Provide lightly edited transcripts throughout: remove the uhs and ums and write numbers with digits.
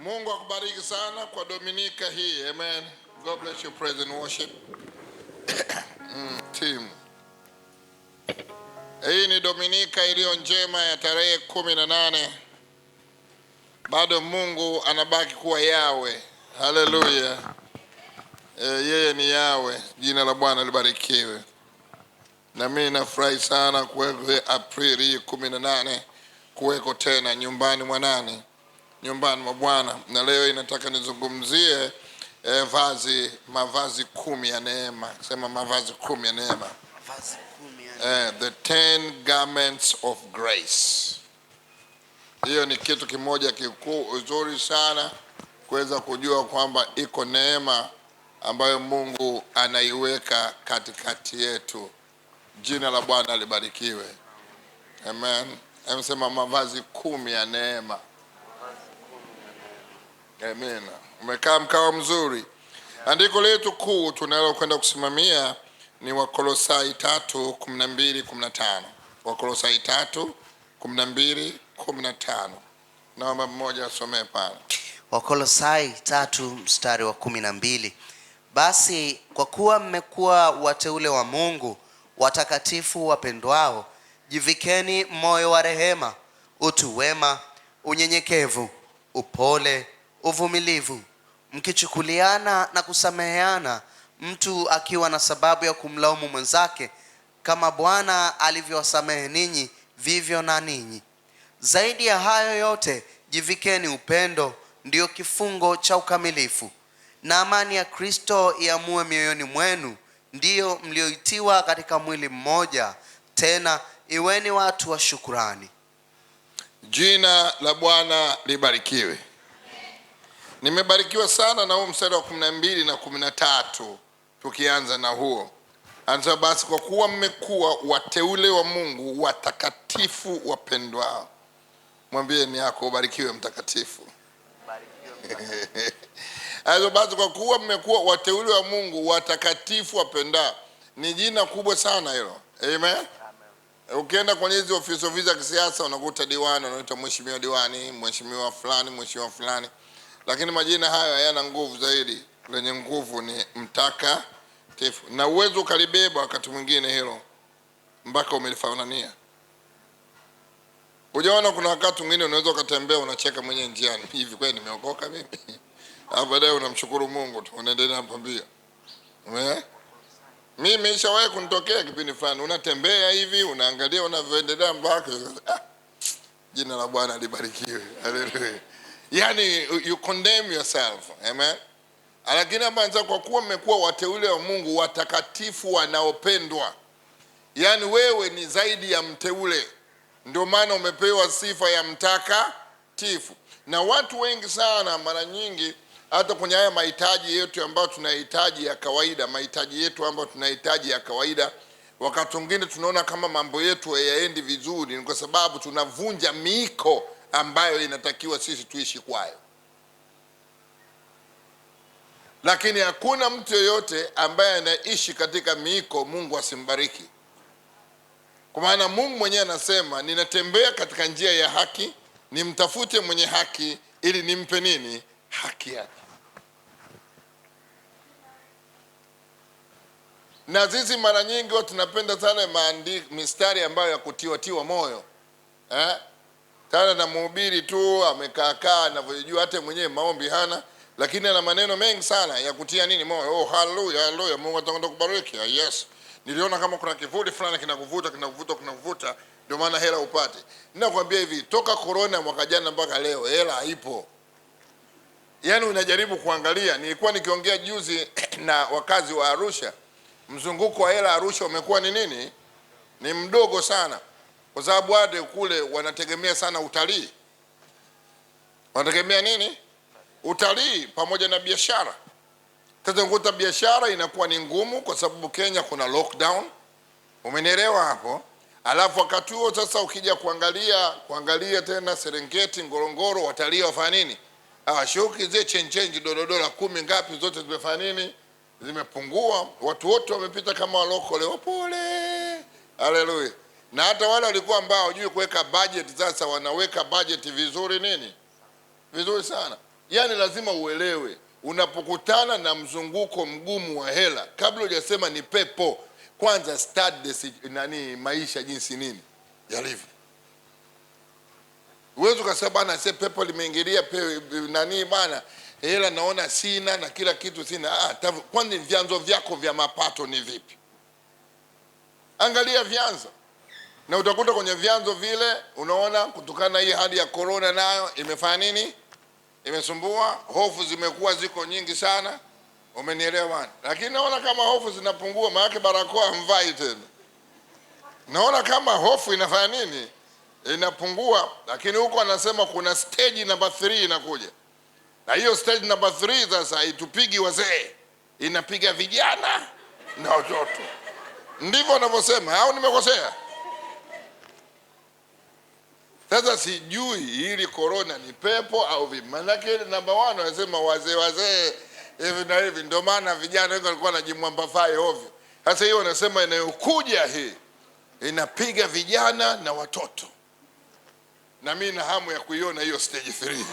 Mungu akubariki sana kwa Dominika hii. Amen. God bless you, praise and worship. Team. Hii ni Dominika iliyo njema ya tarehe 18. Bado Mungu anabaki kuwa Yawe. Haleluya. Yeye ni Yawe. Jina la Bwana libarikiwe. Na mimi nafurahi sana kuweko Aprili 18 kuweko tena nyumbani mwa nani? Nyumbani mwa Bwana. Na leo inataka nizungumzie mavazi 10 ya neema. Sema mavazi 10 ya neema. Mavazi 10 ya neema. The 10 garments of grace. Hiyo ni kitu kimoja kikuu uzuri sana kuweza kujua kwamba iko neema ambayo Mungu anaiweka katikati yetu. Jina la Bwana libarikiwe. Amen. Amesema mavazi 10 ya neema. Amen. Umekaa mkao mzuri. Andiko letu kuu tunalo kwenda kusimamia ni Wakolosai 3:12-15. Wakolosai 3:12-15. Naomba mmoja asomee pale. Wakolosai 3:12. Basi kwa kuwa mmekuwa wateule wa Mungu, watakatifu wapendwao, jivikeni moyo wa rehema, utu wema, unyenyekevu, upole, uvumilivu, mkichukuliana na kusameheana, mtu akiwa na sababu ya kumlaumu mwenzake, kama Bwana alivyowasamehe ninyi, vivyo na ninyi. Zaidi ya hayo yote, jivikeni upendo, ndio kifungo cha ukamilifu. Na amani ya Kristo iamue mioyoni mwenu, ndiyo mlioitiwa katika mwili mmoja, tena iweni watu wa shukrani. Jina la Bwana libarikiwe. Nimebarikiwa sana na huo mstari wa 12 na 13. Tukianza na huo, anza basi kwa kuwa mmekuwa wateule wa Mungu, watakatifu wapendwao. Mwambie ni yako ubarikiwe mtakatifu. Anza basi kwa kuwa mmekuwa wateule wa Mungu, watakatifu wapendwao. Ni jina kubwa sana hilo. Amen. Ukienda kwenye hizo ofisi za kisiasa unakuta diwani, unaita mheshimiwa diwani, mheshimiwa fulani, mheshimiwa fulani. Lakini majina hayo hayana nguvu zaidi. Lenye nguvu ni mtakatifu. Na uwezo ukalibeba wakati mwingine hilo mpaka umelifanania. Unaona kuna wakati mwingine unaweza ukatembea unacheka mwenyewe njiani. Hivi kwani nimeokoka mimi? Baadaye unamshukuru Mungu tu, unaendelea mpambia. Mimi nimeshawahi kunitokea kipindi fulani, unatembea hivi, unaangalia unavyoendelea mpaka jina la Bwana libarikiwe. Haleluya. Yani you condemn yourself. Amen. Lakini hapa kwa kuwa mmekuwa wateule wa Mungu, watakatifu wanaopendwa. Yani wewe ni zaidi ya mteule. Ndio maana umepewa sifa ya mtakatifu. Na watu wengi sana mara nyingi hata kwenye haya mahitaji yetu ambayo tunahitaji ya kawaida, wakati mwingine tunaona kama mambo yetu hayaendi vizuri, ni kwa sababu tunavunja miiko ambayo inatakiwa sisi tuishi kwayo. Lakini hakuna mtu yeyote ambaye anaishi katika miiko Mungu asimbariki. Kwa maana Mungu mwenyewe anasema, ninatembea katika njia ya haki, nimtafute mwenye haki ili nimpe nini? Haki yake. Na sisi mara nyingi watu tunapenda sana mistari ambayo ya kutiwa moyo. Tana na mhubiri tu amekaa anavyojua, hata mwenyewe maombi hana, lakini ana maneno mengi sana ya kutia nini moyo. Oh haleluya, haleluya, Mungu atakwenda kubariki. Yes. Niliona kama kuna kivuli fulani kinakuvuta, ndio maana hela upate. Ninakwambia hivi, toka corona mwaka jana mpaka leo hela haipo. Yaani unajaribu kuangalia, nilikuwa nikiongea juzi na wakazi wa Arusha, mzunguko wa hela Arusha umekuwa ni nini? Ni mdogo sana. Kwa sababu wale kule wanategemea sana utalii. Wanategemea nini? Utalii pamoja na biashara. Sasa ukuta biashara inakuwa ni ngumu kwa sababu Kenya kuna lockdown. Umenielewa hapo? Alafu wakati huo sasa ukija kuangalia tena Serengeti, Ngorongoro, watalii wafanya nini? Shughuli zile change dola 10 ngapi zote zimefanya nini? Zimepungua. Watu wote wamepita kama walokole wapole. Haleluya. Na hata wale walikuwa ambao hawajui kuweka budget sasa wanaweka budget vizuri nini? Vizuri sana. Yaani lazima uelewe, unapokutana na mzunguko mgumu wa hela, kabla hujasema ni pepo, kwanza study maisha jinsi nini yalivyo. Uwezo ukasema bana sasa pepo limeingilia bana, hela naona sina na kila kitu sina. Kwani vyanzo vyako vya mapato ni vipi? Angalia vyanzo, na utakuta kwenye vyanzo vile, unaona kutokana na hii hali ya corona nayo imefanya nini, imesumbua. Hofu zimekuwa ziko nyingi sana, umenielewa bwana? Lakini naona kama hofu zinapungua, maana barakoa hamvai tena. Naona kama hofu inafanya nini, inapungua. Lakini huko anasema kuna stage number 3 inakuja, na hiyo stage number 3 sasa haitupigi wazee, inapiga vijana na watoto. Ndivyo wanavyosema au nimekosea? Sasa sijui hili corona ni pepo au vipi. Manake number 1 wanasema wazee hivi na hivi, ndio maana vijana wengi walikuwa wanajimwamba fai ovyo. Sasa hiyo wanasema inayokuja hii inapiga vijana na watoto, na mimi na hamu ya kuiona hiyo stage 3.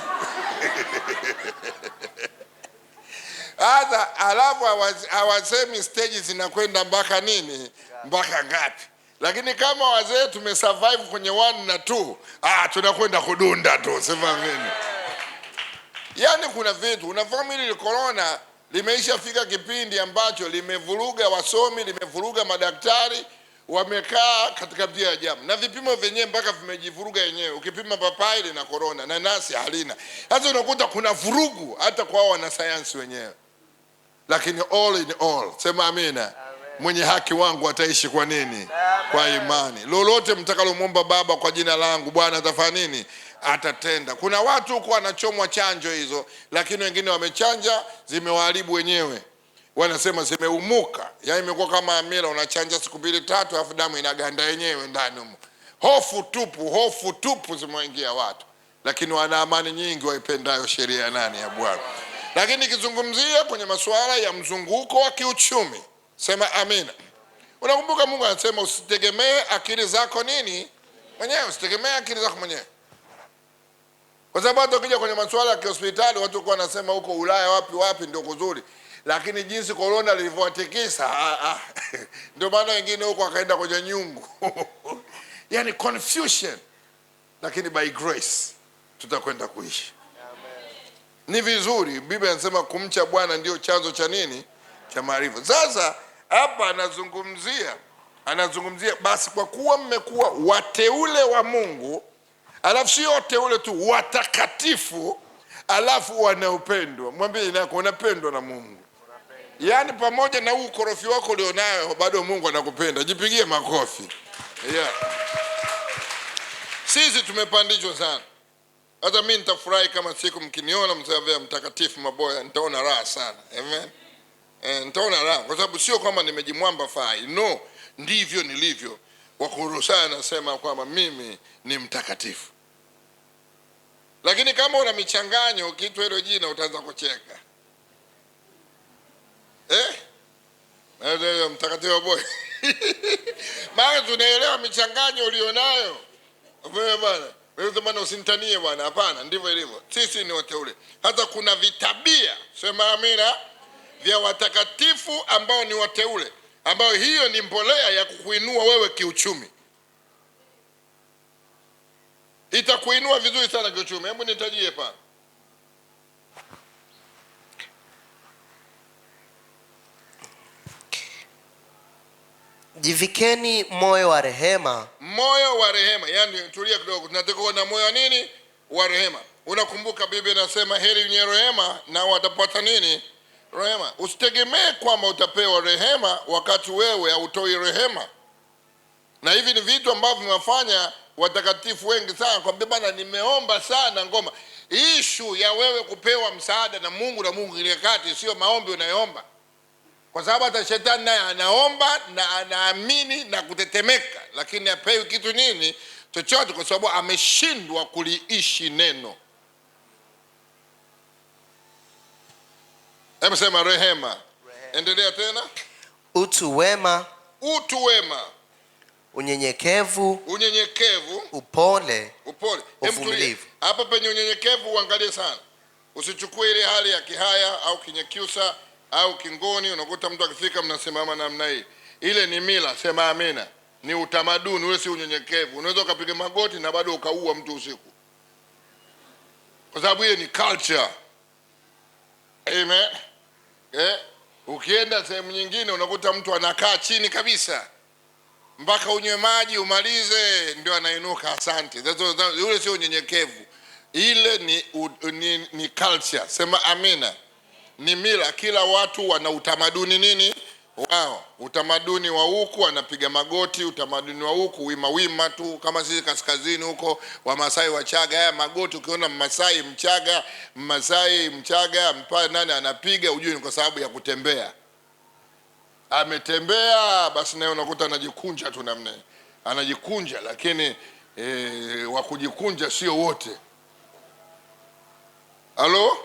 Hata alafu hawasemi stage zinakwenda mpaka nini, mpaka ngapi. Lakini kama wazee tumesurvive kwenye 1 na 2, tunakwenda kudunda tu, sema mimi. Yaani kuna vitu unafahamu, hili corona limeisha fika kipindi ambacho limevuruga wasomi, limevuruga madaktari, wamekaa katika pia jamu, na vipimo vyenyewe mpaka vimejivuruga yenyewe. Ukipima papai lina corona na nasi halina. Sasa unakuta kuna vurugu hata kwa wanasayansi wenyewe. Lakini all in all, sema amina. Mwenye haki wangu ataishi kwa nini? Kwa imani. Lolote mtakalomwomba Baba kwa jina langu, Bwana atafanya nini? Atatenda. Kuna watu huko wanachomwa chanjo hizo, lakini wengine wamechanja zimewaharibu wenyewe. Wanasema zimeumuka. Yaani imekuwa kama amira, unachanja siku 2-3 alafu damu inaganda yenyewe ndani humo. Hofu tupu zimeingia watu. Lakini wana amani nyingi waipendayo sheria ya nani? Ya Bwana. Lakini kizungumzia kwenye masuala ya mzunguko wa kiuchumi, sema amina. Unakumbuka Mungu anasema usitegemee akili zako nini mwenyewe, usitegemee akili zako mwenyewe. Kwa sababu hata ukija kwenye masuala ya hospitali, watu kwa wanasema huko Ulaya wapi ndio kuzuri, lakini jinsi corona lilivyowatikisa ndio maana wengine huko wakaenda kwenye nyungu. Yani confusion. Lakini by grace tutakwenda kuishi. Ni vizuri, Biblia inasema kumcha Bwana ndio chanzo cha nini? Cha maarifa. Sasa hapa anazungumzia basi kwa kuwa mmekuwa wateule wa Mungu, alafu sio wateule tu, watakatifu, alafu wanaopendwa. Mwambie nako unapendwa na Mungu. Yaani pamoja na ukorofi wako ulionayo bado Mungu anakupenda. Jipigie makofi. Yeah. Sisi tumepandishwa sana. Hata mimi nitafurahi kama siku mkiniona msavea mtakatifu Maboya, nitaona raha sana. Amen. Nitaona raha kwa sababu sio kama nimejimwamba fai. No, ndivyo nilivyo. Wakorosai anasema kwamba mimi ni mtakatifu. Lakini kama una michanganyo kitu hilo jina utaanza kucheka. Mtakatifu Maboya. Maana tunaelewa michanganyo ulionayo. Wewe bwana, wewe zamani usinitanie bwana, hapana, ndivyo ilivyo. Sisi ni wateule. Hata kuna vitabia, sema amina, vya watakatifu ambao ni wateule, ambao hiyo ni mbolea ya kukuinua wewe kiuchumi. Itakuinua vizuri sana kiuchumi. Hebu nitajie pa. Jivikeni moyo wa rehema. Moyo wa rehema. Yaani tulia kidogo, tunataka na moyo wa nini? Wa rehema. Unakumbuka Biblia inasema heri wenye rehema na watapata nini? Rehema. Usitegemee kwamba utapewa rehema wakati wewe hautoi rehema. Na hivi ni vitu ambavyo vimefanya watakatifu wengi sana kwamba bwana nimeomba sana ngoma. Issue ya wewe kupewa msaada na Mungu ile kati sio maombi unayoomba. Kwa sababu hata shetani naye anaomba na anaamini na kutetemeka, lakini hapewi kitu nini chochote kwa sababu ameshindwa kuliishi neno. Hebu sema rehema. Endelea tena. Utu wema. Unyenyekevu. Unyenyekevu. Upole. Uvumilivu. Hapa penye unyenyekevu uangalie sana. Usichukue ile hali ya Kihaya au Kinyakyusa au Kingoni, unakuta mtu akifika mnasimama namna hii. Ile ni mila, sema amina. Ni utamaduni, ule si unyenyekevu. Unaweza ukapiga magoti na bado ukaua mtu usiku, kwa sababu ile ni culture. Amen. Ukienda sehemu nyingine unakuta mtu anakaa chini kabisa mpaka unywe maji umalize ndio anainuka asante. Ule sio unyenyekevu, ile ni culture, sema amina. Ni mila, kila watu wana utamaduni nini wao. Utamaduni wa huku anapiga magoti, utamaduni wa huku wima tu, kama sisi kaskazini huko Wamasai Wachaga, haya magoti ukiona Mmasai Mchaga mpaka nani anapiga, ujue ni kwa sababu ya kutembea. Ametembea basi naye unakuta anajikunja tu namna, anajikunja, lakini wa kujikunja sio wote. Halo?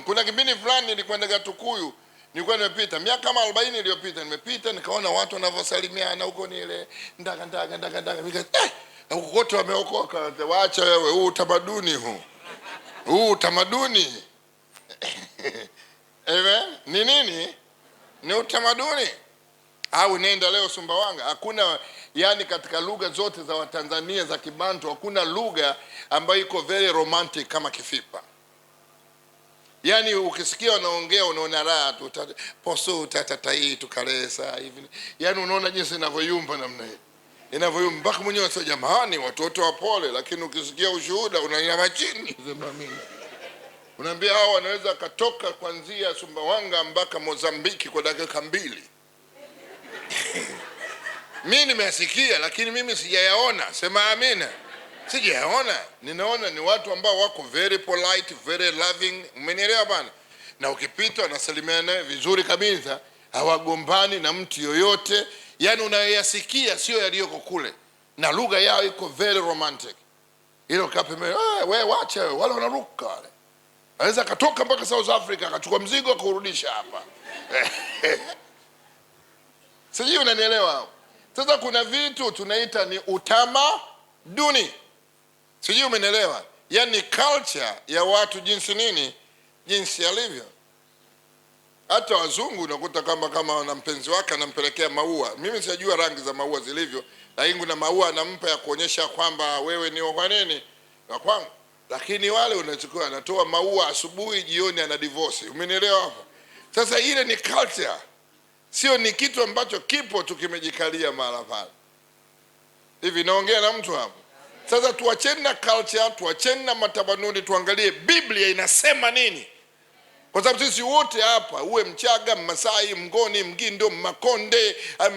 Kuna kipindi fulani nilikwenda Tukuyu, nilikuwa nimepita miaka kama 40 iliyopita, nimepita nikaona watu wanavyosalimiana huko, ni ile ndaga huko kote wameokoka. Waacha wewe, huu utamaduni huu utamaduni ni nini? Ni utamaduni. Au nenda leo Sumbawanga, hakuna, yani katika lugha zote za Watanzania za Kibantu hakuna lugha ambayo iko very romantic kama Kifipa. Yani ukisikia wanaongea unaona raha tu, poso tatatai tukalesa hivi. Yani unaona jinsi inavyoyumba namna hii. Inavyoyumba mpaka mwenyewe anasema jamani watoto wapole, lakini ukisikia ushuhuda unanyama chini. Unaambia hao wanaweza katoka kuanzia Sumbawanga mpaka Mozambiki kwa dakika 2. Mimi nimesikia lakini mimi sijayaona, sema amina. Sijayaona, ninaona ni watu ambao wako very polite, very loving, umenielewa bana? Na ukipita wanasalimiana vizuri kabisa, hawagombani na mtu yoyote. Yani unayoyasikia sio yaliyoko kule, na lugha yao iko very romantic. Hilo kape wewe wacha wale wanaruka wale. Anaweza katoka mpaka South Africa akachukua mzigo akurudisha hapa. Sijui unanielewa? Sasa kuna vitu tunaita ni utamaduni. Sijui umenielewa? Yani culture ya watu jinsi nini? Jinsi alivyo. Hata wazungu unakuta kama wana mpenzi wake anampelekea maua. Mimi sijajua rangi za maua zilivyo, lakini kuna maua anampa ya kuonyesha kwamba wewe ni wa nini? Wa kwangu. Lakini wale unachukua anatoa maua asubuhi, jioni ana divorce. Umenielewa hapo? Sasa ile ni culture. Sio ni kitu ambacho kipo tukimejikalia mahali pale. Hivi naongea na mtu hapo. Sasa tuacheni na culture, tuacheni na matamaduni, tuangalie Biblia inasema nini. Kwa sababu sisi wote hapa, uwe Mchaga, Mmasai, Mngoni, Mgindo, Makonde,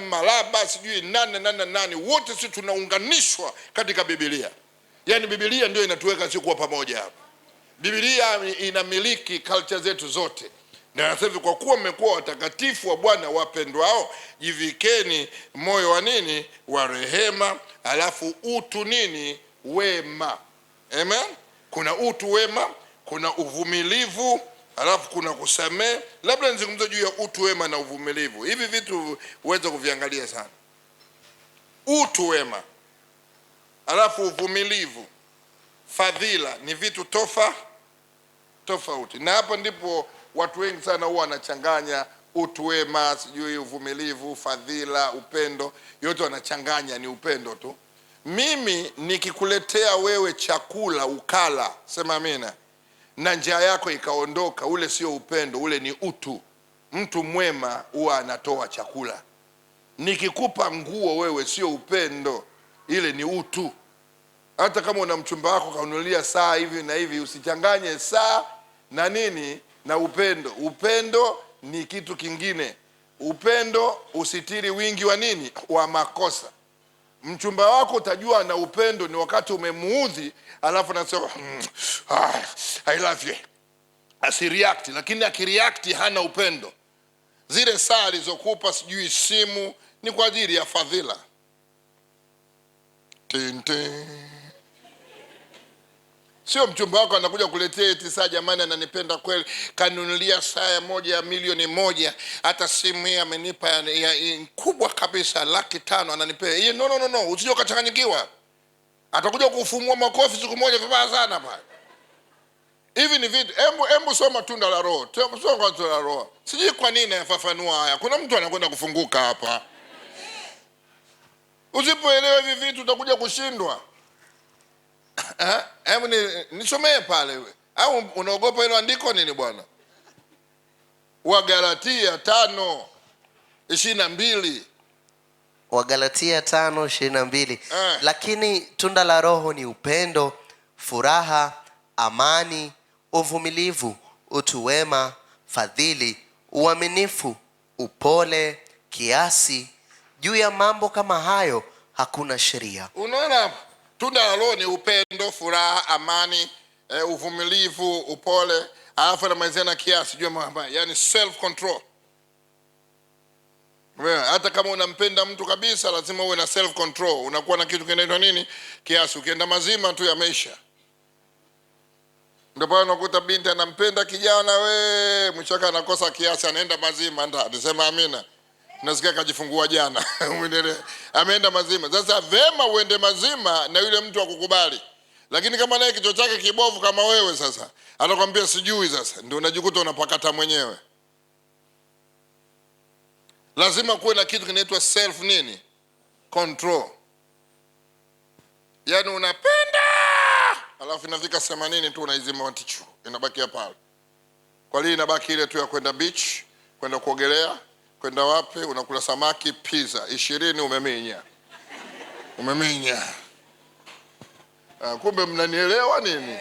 Malaba, sijui nani, wote sisi tunaunganishwa katika Biblia. Yani Biblia ndio inatuweka sisi kuwa pamoja hapa. Biblia inamiliki culture zetu zote. Na sasa kwa kuwa mmekuwa watakatifu wa Bwana wapendwao, jivikeni moyo wa nini? Wa rehema, alafu utu nini? Wema. Amen. Kuna utu wema, kuna uvumilivu, alafu kuna kusamehe. Labda nizungumze juu ya utu wema na uvumilivu. Hivi vitu uweze kuviangalia sana. Utu wema, alafu uvumilivu, fadhila ni vitu tofauti. Na hapa ndipo watu wengi sana huwa wanachanganya utu wema, sijui uvumilivu, fadhila, upendo, yote wanachanganya, ni upendo tu. Mimi nikikuletea wewe chakula ukala, sema amina, na njaa yako ikaondoka, ule sio upendo, ule ni utu. Mtu mwema huwa anatoa chakula. Nikikupa nguo wewe sio upendo, ile ni utu. Hata kama una mchumba wako kaunulia saa hivi na hivi, usichanganye saa na nini na upendo. Upendo ni kitu kingine. Upendo usitiri wingi wa nini? Wa makosa. Mchumba wako utajua na upendo ni wakati umemuudhi, alafu nasema I love you, asireact. Lakini akireact hana upendo. Zile saa alizokupa sijui simu ni kwa ajili ya fadhila. Sio mchumba wako anakuja kuletea eti saa, jamani ananipenda kweli, kanunulia saa moja ya milioni 1, hata simu hii amenipa ya kubwa kabisa 500,000 ananipea. Hii no, usije ukachanganyikiwa. Atakuja kufumua makofi siku moja vibaya sana pale. Hivi ni vitu, hebu soma tunda la Roho. Soma tunda la Roho. Sijui kwa nini yafafanua haya. Kuna mtu anakwenda kufunguka hapa. Usipoelewa hivi vitu utakuja kushindwa. Hebu nisomee pale wewe. Au unaogopa hilo andiko nini bwana? Wagalatia 5:22. Wagalatia 5:22. Lakini tunda la Roho ni upendo, furaha, amani, uvumilivu, utu wema, fadhili, uaminifu, upole, kiasi. Juu ya mambo kama hayo hakuna sheria. Unaona, tunda la Roho ni upendo, furaha, amani, uvumilivu, upole, alafu na maizena kiasi. Juu ya mambo, yani self control. Hata kama unampenda mtu kabisa, lazima uwe na self control. Unakuwa na kitu kinaitwa nini? Kiasi. Ukienda mazima tu ya maisha. Ndio pale unakuta binti anampenda kijana, mchaka anakosa kiasi, anaenda mazima. Anasema amina. Nasikia kajifungua jana. Ameenda mazima. Sasa vema uende mazima na yule mtu akukubali. Lakini kama naye kichwa chake kibovu kama wewe, sasa anakuambia sijui, sasa ndio unajikuta unapakata mwenyewe. Lazima kuwe na kitu kinaitwa self nini? Control. Yaani unapenda, alafu inafika 80 tu unaizima watichu. Inabakia pale. Kwa nini inabaki ile tu ya kwenda beach, kwenda kuogelea, kwenda wapi, unakula samaki, pizza, 20 umeminya. Umeminya. Kumbe mnanielewa nini?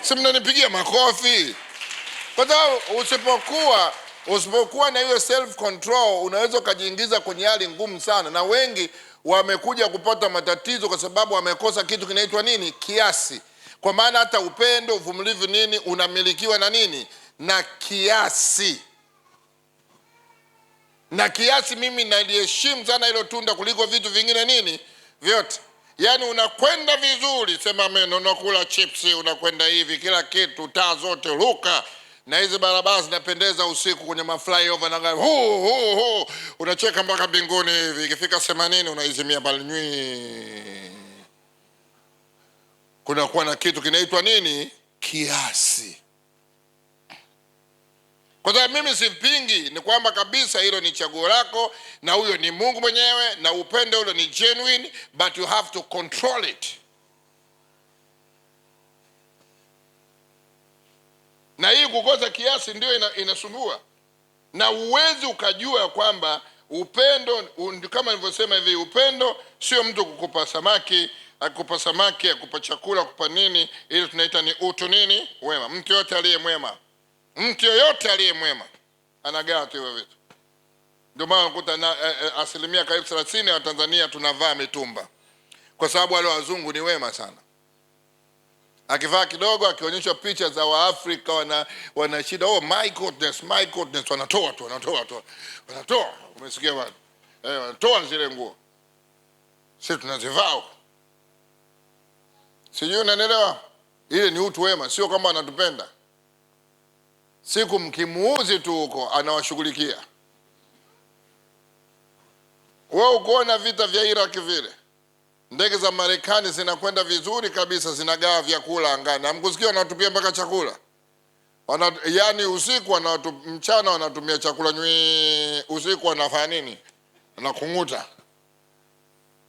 Si mnanipigia makofi. Kwa sababu usipokuwa na hiyo self control, unaweza kujiingiza kwenye hali ngumu sana, na wengi wamekuja kupata matatizo kwa sababu wamekosa kitu kinaitwa nini? Kiasi. Kwa maana hata upendo, uvumilivu nini unamilikiwa na nini? Na kiasi. Na kiasi mimi naliheshimu sana hilo tunda kuliko vitu vingine nini? Vyote. Yaani unakwenda vizuri, sema amen, unakula chipsi, unakwenda hivi, kila kitu, taa zote ruka. Na hizi barabara zinapendeza usiku kwenye maflyover na gari. Unacheka mpaka mbinguni hivi. Ikifika 80 unaizimia pale nywi. Kuna kuwa na kitu kinaitwa nini? Kiasi. Kwa sababu mimi sipingi, ni kwamba kabisa hilo ni chaguo lako, na huyo ni Mungu mwenyewe, na upendo ule ni genuine, but you have to control it. Na hii kukosa kiasi ndio inasumbua. Na uwezi ukajua kwamba upendo, kama nilivyosema hivi, upendo sio mtu kukupa samaki, akupa chakula, akupa nini, ili tunaita ni utu nini? Wema. Mtu yote aliye mwema. Mtu yoyote aliye mwema anagawa tu hivyo vitu. Ndio maana unakuta asilimia karibu 30 ya Tanzania tunavaa mitumba. Kwa sababu wale wazungu ni wema sana. Akivaa kidogo, akionyeshwa picha za Waafrika wana shida, my goodness, wanatoa. Umesikia bwana? Wanatoa zile nguo. Sisi tunazivaa. Sijui unanielewa? Ile ni utu wema, sio kama anatupenda. Siku mkimuuzi tu huko anawashughulikia. Wewe ukoona vita vya Iraq vile. Ndege za Marekani zinakwenda vizuri kabisa, zinagawa vyakula angani. Hamkusikia wanatupia mpaka chakula? Yaani usiku mchana wanatumia chakula usiku wanafanya nini? Wanakung'uta.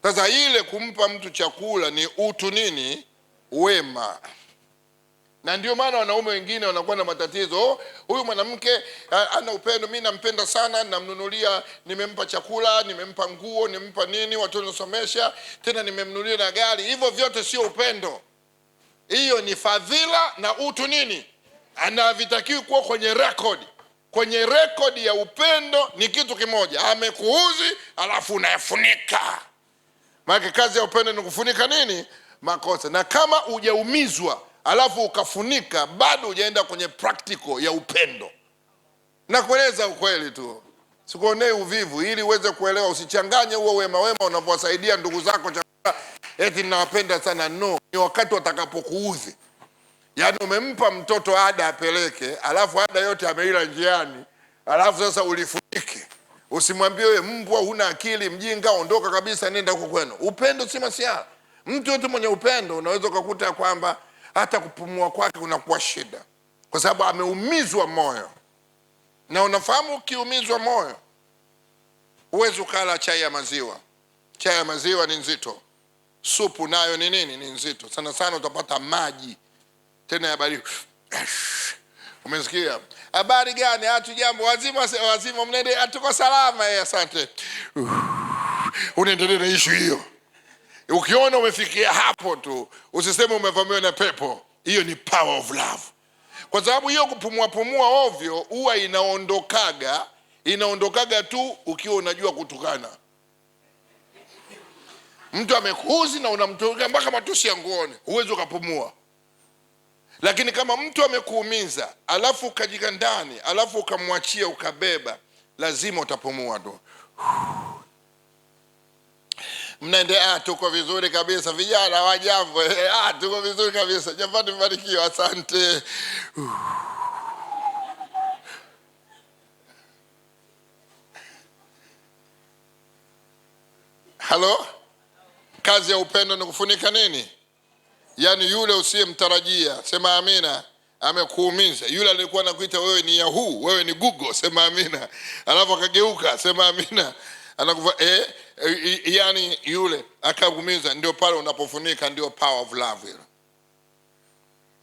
Sasa ile kumpa mtu chakula ni utu nini? Wema. Na ndio maana wanaume wengine wanakuwa na matatizo. Huyu mwanamke ana upendo, mimi nampenda sana, namnunulia, nimempa chakula, nimempa nguo, nimempa nini, watoto nasomesha, tena nimemnunulia na gari. Hivyo vyote sio upendo. Hiyo ni fadhila na utu nini? Anavitakiwa kuwa kwenye record. Kwenye record ya upendo ni kitu kimoja. Amekuuzi alafu unayafunika. Maana kazi ya upendo ni kufunika nini? Makosa. Na kama hujaumizwa alafu ukafunika, bado hujaenda kwenye practical ya upendo. Na kueleza ukweli tu, sikuonei uvivu, ili uweze kuelewa. Usichanganye huo wema unapowasaidia ndugu zako eti ninawapenda sana. No, ni wakati watakapokuudhi. Yaani umempa mtoto ada apeleke, alafu ada yote ameila njiani, alafu sasa ulifunike. Usimwambie wewe mbwa, huna akili, mjinga, ondoka kabisa, nenda huko kwenu. Upendo si masiara. Mtu yote mwenye upendo unaweza kukuta kwamba hata kupumua kwake kunakuwa shida. kwa sababu ameumizwa moyo. Na unafahamu ukiumizwa moyo huwezi ukala chai ya maziwa. Chai ya maziwa ni nzito, supu nayo ni nini? Ni nzito. Sana sana utapata maji tena ya baridi. Umesikia? Habari gani? Hatujambo. Wazima mnende? Atuko salama. Asante. Unaendelea na issue hiyo. Ukiona umefikia hapo tu usiseme umevamiwa na pepo. Hiyo ni power of love. Kwa sababu hiyo kupumua ovyo huwa inaondokaga tu ukiwa unajua kutukana. Mtu amekuuzi na unamtoka mpaka matusi ya nguoni, huwezi ukapumua. Lakini kama mtu amekuumiza alafu ukajika ndani alafu ukamwachia ukabeba, lazima utapumua tu. Mnaendelea? Tuko vizuri kabisa vijana wajambo. Tuko vizuri kabisa jamani, mbarikiwa, asante. Halo? Kazi ya upendo ni kufunika nini? Yaani yule usiyemtarajia, sema amina, amekuumiza. Yule alikuwa anakuita wewe ni Yahoo, wewe ni Google, sema amina. Alafu akageuka, sema amina. Anakuva yani yule akakuumiza, ndio pale unapofunika, ndio power of love hilo.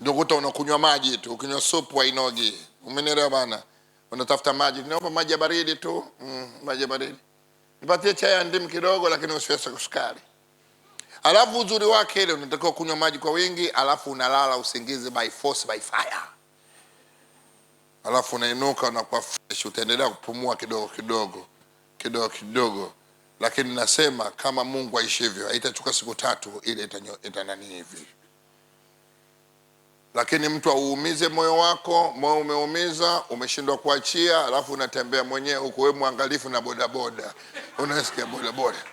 Ndio kuta unakunywa maji tu, ukinywa supu hainogi. Umenielewa bana? Unatafuta maji, naomba maji baridi tu, maji baridi. Nipatie chai ya ndimu kidogo lakini usiweke sukari. Alafu uzuri wake ile unatakiwa kunywa maji kwa wingi, alafu unalala usingizi by force by fire. Alafu unainuka unakuwa fresh, utaendelea kupumua kidogo. Lakini nasema kama Mungu aishivyo, haitachukua siku 3 ile itanani hivi. Lakini mtu auumize moyo wako, moyo umeumiza, umeshindwa kuachia, alafu unatembea mwenyewe huko, wewe mwangalifu na bodaboda. Unasikia bodaboda?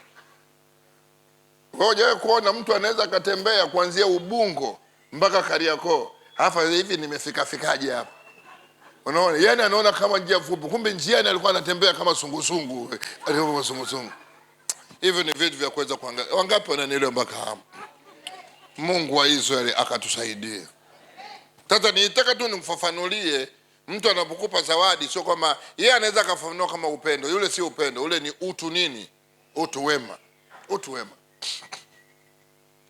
Wewe kuona mtu anaweza katembea kuanzia Ubungo mpaka Kariakoo, hapa hivi nimefikaje hapa? Unaona? Yaani anaona kama njia fupi, kumbe njiani alikuwa anatembea kama sungusungu. Alikuwa sungusungu. Hivyo ni vitu vya kuweza kuangalia. Wangapi wananielewa mpaka hapo? Mungu wa Israeli akatusaidie. Sasa nitaka tu nimfafanulie, mtu anapokupa zawadi sio kama yeye anaweza kafafanua kama upendo. Yule si upendo, ule ni utu nini? Utu wema. Utu wema.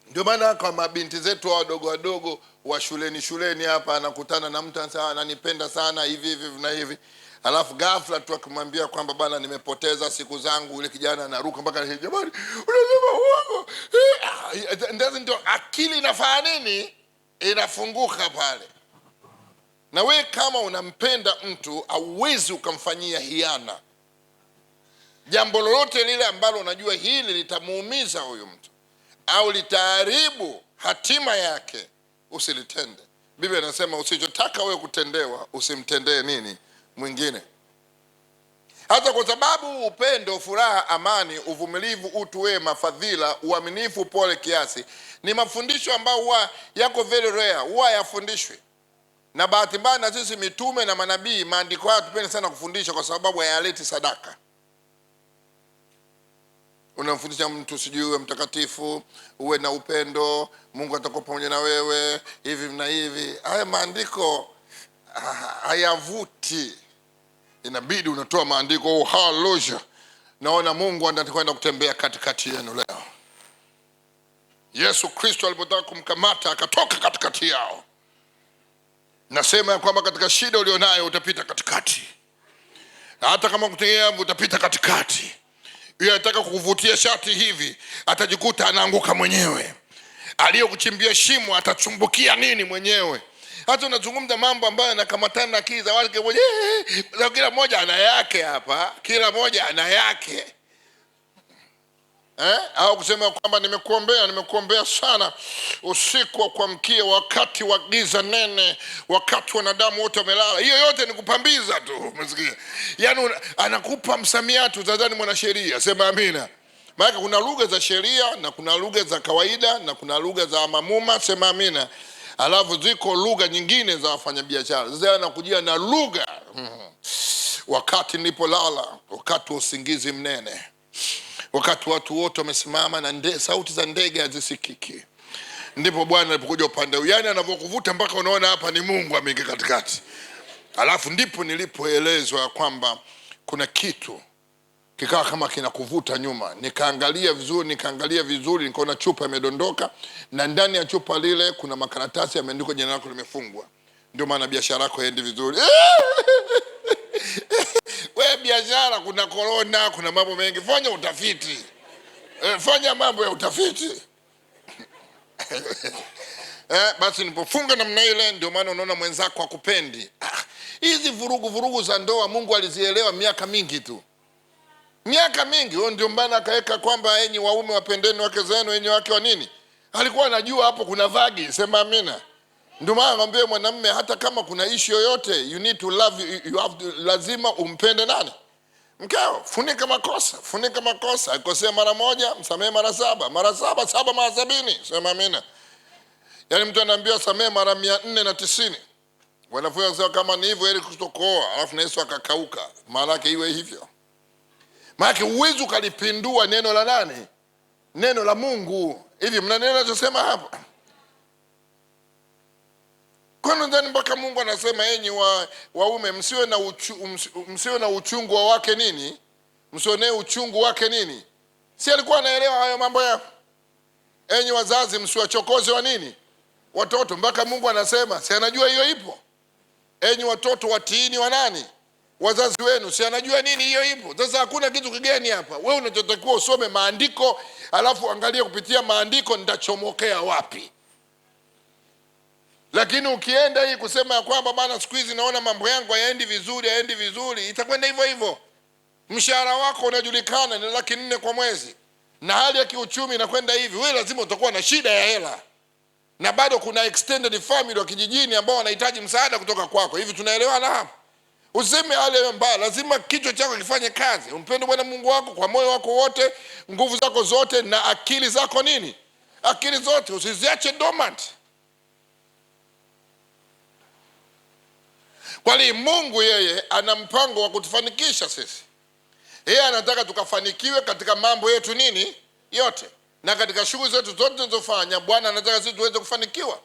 Ndio maana kwa mabinti zetu wadogo wa shuleni hapa, anakutana na mtu anasema ananipenda sana hivi na hivi. Alafu ghafla tu akimwambia kwamba bana nimepoteza siku zangu, yule kijana anaruka mpaka jamani unasema uongo. Ndio akili inafanya nini? Inafunguka pale. Na we kama unampenda mtu hauwezi ukamfanyia hiana. Jambo lolote lile ambalo unajua hili litamuumiza huyu mtu au litaharibu hatima yake, usilitende. Biblia inasema usichotaka wewe kutendewa usimtendee nini? Mwingine. Hata kwa sababu upendo, furaha, amani, uvumilivu, utu wema, fadhila, uaminifu, pole, kiasi ni mafundisho ambayo huwa yako very rare, huwa yafundishwe. Na bahati mbaya na sisi mitume na manabii, maandiko haya tupende sana kufundisha kwa sababu hayaleti sadaka. Unamfundisha mtu sijui uwe mtakatifu, uwe na upendo, Mungu atakuwa pamoja na wewe, hivi na hivi. Haya maandiko hayavuti. Inabidi unatoa maandiko, haleluya, naona Mungu anakwenda kutembea katikati yenu leo. Yesu Kristo alipotaka kumkamata akatoka katikati yao. Nasema ya kwamba katika shida ulionayo utapita katikati. Na hata kama kutegea utapita katikati. Yeye anataka kukuvutia shati hivi, atajikuta anaanguka mwenyewe. Aliyokuchimbia shimo atachumbukia nini mwenyewe. Hata unazungumza mambo ambayo yanakamatana na akili za watu mmoja. Kila mmoja ana yake hapa, kila mmoja ana yake. Au kusema kwamba nimekuombea sana usiku wa kuamkia, wakati wa giza nene, wakati wanadamu wote wamelala. Hiyo yote ni kupambiza tu, umesikia? Yaani anakupa msamiati utadhani mwanasheria, sema amina. Maana kuna lugha za sheria na kuna lugha za kawaida na kuna lugha za mamuma, sema amina. Alafu ziko lugha nyingine za wafanyabiashara. Sasa anakujia na lugha. Wakati nilipolala, wakati wa usingizi mnene, wakati watu wote wamesimama na sauti za ndege hazisikiki, Ndipo Bwana alipokuja upande huu, yani anavyokuvuta mpaka unaona hapa ni Mungu ameingia katikati. Alafu ndipo nilipoelezwa kwamba kuna kitu kikawa kama kinakuvuta nyuma. Nikaangalia vizuri, nikaona chupa imedondoka, na ndani ya chupa lile kuna makaratasi yameandikwa jina lako limefungwa. Ndio maana biashara yako haendi vizuri. Wewe biashara, kuna corona, kuna mambo mengi, fanya utafiti. Fanya mambo ya utafiti. Basi nilipofunga namna ile, ndio maana unaona mwenzako hakupendi. Hizi vurugu za ndoa Mungu alizielewa miaka mingi tu. Miaka mingi. Ndio maana akaweka kwamba enyi waume wapendeni wake zenu, enyi wake wa nini. Alikuwa anajua hapo kuna vagi, sema amina. Ndio maana anamwambia mwanamume, hata kama kuna issue yoyote, you need to love, lazima umpende nani? Mkeo. Funika makosa. Akosea mara moja, msamehe mara 7. Mara 7, 7 mara 70. Sema amina. Yaani mtu anaambiwa samehe mara 490. Wanafunzi wanasema kama ni hivyo ili kutokoa, alafu na Yesu akakauka. Maana yake iwe hivyo. Maana yake uwezo kalipindua neno la nani? Neno la Mungu. Hivi mnanena nachosema hapa? Kwa nini mpaka Mungu anasema enyi waume msiwe na uchungu wa wake nini? Msionee uchungu wake nini? Si alikuwa anaelewa hayo mambo ya enyi wazazi msiwachokoze wa nini? Watoto. Mpaka Mungu anasema, si anajua hiyo ipo? Enyi watoto watiini wa nani? Wazazi wenu. Si anajua nini hiyo ipo? Sasa hakuna kitu kigeni hapa. Wewe unachotakiwa usome maandiko, alafu angalia kupitia maandiko nitachomokea wapi. Lakini ukienda hii kusema ya kwamba bana siku hizi naona mambo yangu hayaendi vizuri, itakwenda hivyo hivyo. Mshahara wako unajulikana ni 400,000 kwa mwezi, na hali ya kiuchumi inakwenda hivi, wewe lazima utakuwa na shida ya hela. Na bado kuna extended family wa kijijini ambao wanahitaji msaada kutoka kwako. Hivi tunaelewana hapa? Useme hali mbaya, lazima kichwa chako kifanye kazi. Umpende Bwana Mungu wako kwa moyo wako wote, nguvu zako zote, na akili zako nini? Akili zote usiziache dormant. Kwani Mungu yeye ana mpango wa kutufanikisha sisi. Yeye anataka tukafanikiwe katika mambo yetu nini? Yote. Na katika shughuli zetu zote tunazofanya, Bwana anataka sisi tuweze kufanikiwa.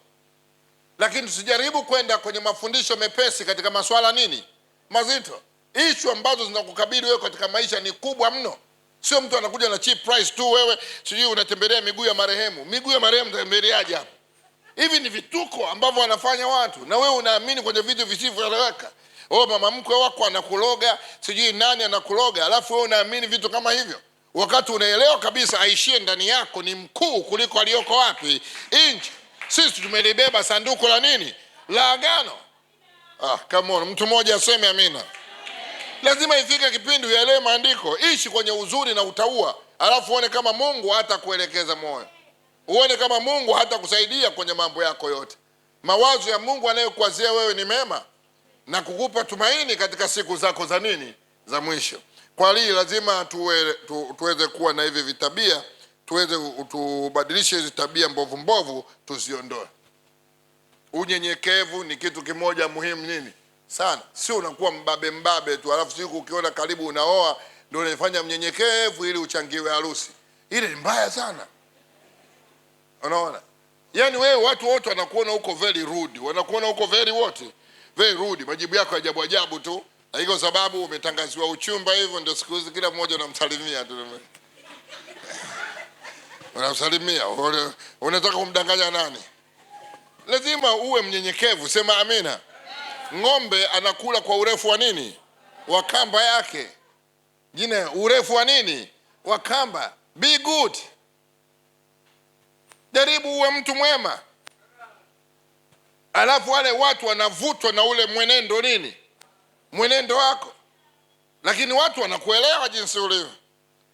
Lakini tusijaribu kwenda kwenye mafundisho mepesi katika masuala nini? Mazito. Issue ambazo zinakukabili wewe katika maisha ni kubwa mno. Sio mtu anakuja na cheap price tu, wewe sijui unatembelea miguu ya marehemu. Miguu ya marehemu tembeleaje hapo? Hivi ni vituko ambavyo wanafanya watu, na wewe unaamini kwenye vitu visivyoeleweka. Mama mkwe wako anakuloga, sijui nani anakuloga, alafu wewe unaamini vitu kama hivyo. Wakati unaelewa kabisa aishie ndani yako ni mkuu kuliko aliyoko wapi? Nje. Sisi tumelibeba sanduku la nini? La agano. Come on, mtu mmoja aseme amina. Lazima ifike kipindi uelewe maandiko, ishi kwenye uzuri na utaua, alafu uone kama Mungu hata kuelekeza moyo. Uone kama Mungu hata kusaidia kwenye mambo yako yote. Mawazo ya Mungu anayokuwazia wewe ni mema na kukupa tumaini katika siku zako za nini? Za mwisho. Kwa hiyo lazima tuweze kuwa na hivi vitabia, tubadilishe hizi tabia mbovu tuziondoe. Unyenyekevu ni kitu kimoja muhimu nini? Sana. Sio unakuwa mbabe tu, alafu siku ukiona karibu unaoa ndio unafanya mnyenyekevu ili uchangiwe harusi. Ile ni mbaya sana. Unaona? Yaani wewe watu wote wanakuona huko very rude. Wanakuona huko very rude. Majibu yako ajabu tu. Na hiyo sababu umetangaziwa uchumba hivyo, ndio siku hizi kila mmoja unamsalimia tu. Unamsalimia. Unataka kumdanganya nani? Lazima uwe mnyenyekevu, sema amina. Ng'ombe anakula kwa urefu wa nini? Wa kamba yake. Jina urefu wa nini? Wa kamba. Be good. Jaribu uwe mtu mwema. Alafu wale watu wanavutwa na ule mwenendo nini? Mwenendo wako. Lakini watu wanakuelewa jinsi ulivyo.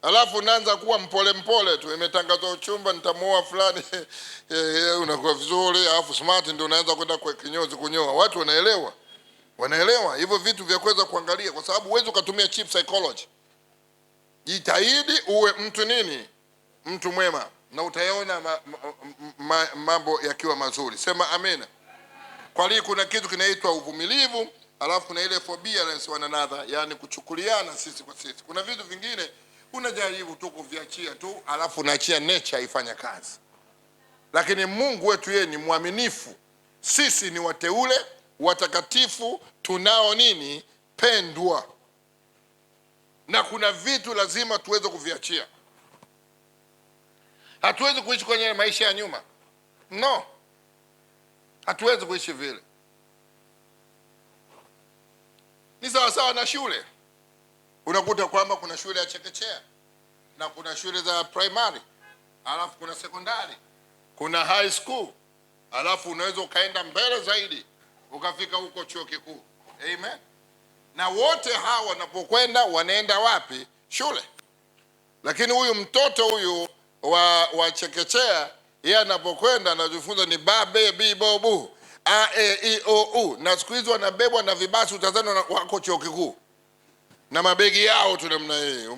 Alafu unaanza kuwa mpole tu. Imetangazwa uchumba nitamuoa fulani. Unakuwa vizuri, alafu smart ndio unaanza kwenda kwa kinyozi kunyoa. Watu wanaelewa. Wanaelewa hivyo vitu vya kuweza kuangalia, kwa sababu uwezo ukatumia cheap psychology. Jitahidi uwe mtu nini? Mtu mwema, na utayaona mambo yakiwa mazuri. Sema amina. Kwa hiyo kuna kitu kinaitwa uvumilivu, alafu kuna ile forbearance one another, yani kuchukuliana sisi kwa sisi. Kuna vitu vingine unajaribu tu kuviachia tu, alafu unaachia nature ifanye kazi. lakini Mungu wetu yeye ni mwaminifu. Sisi ni wateule watakatifu tunao nini? Pendwa. Na kuna vitu lazima tuweze kuviachia. Hatuwezi kuishi kwenye maisha ya nyuma. No. Hatuwezi kuishi vile. Ni sawa sawa na shule. Unakuta kwamba kuna shule ya chekechea na kuna shule za primary, alafu kuna sekondari, kuna high school, alafu unaweza ukaenda mbele zaidi ukafika huko chuo kikuu. Amen. Na wote hawa wanapokwenda wanaenda wapi? Shule. Lakini huyu mtoto huyu wa chekechea, yeye anapokwenda anajifunza ni ba be bi bo bu a e i o u, na siku hizo wanabebwa na vibasi, utazana wako chuo kikuu na mabegi yao tu namna hii,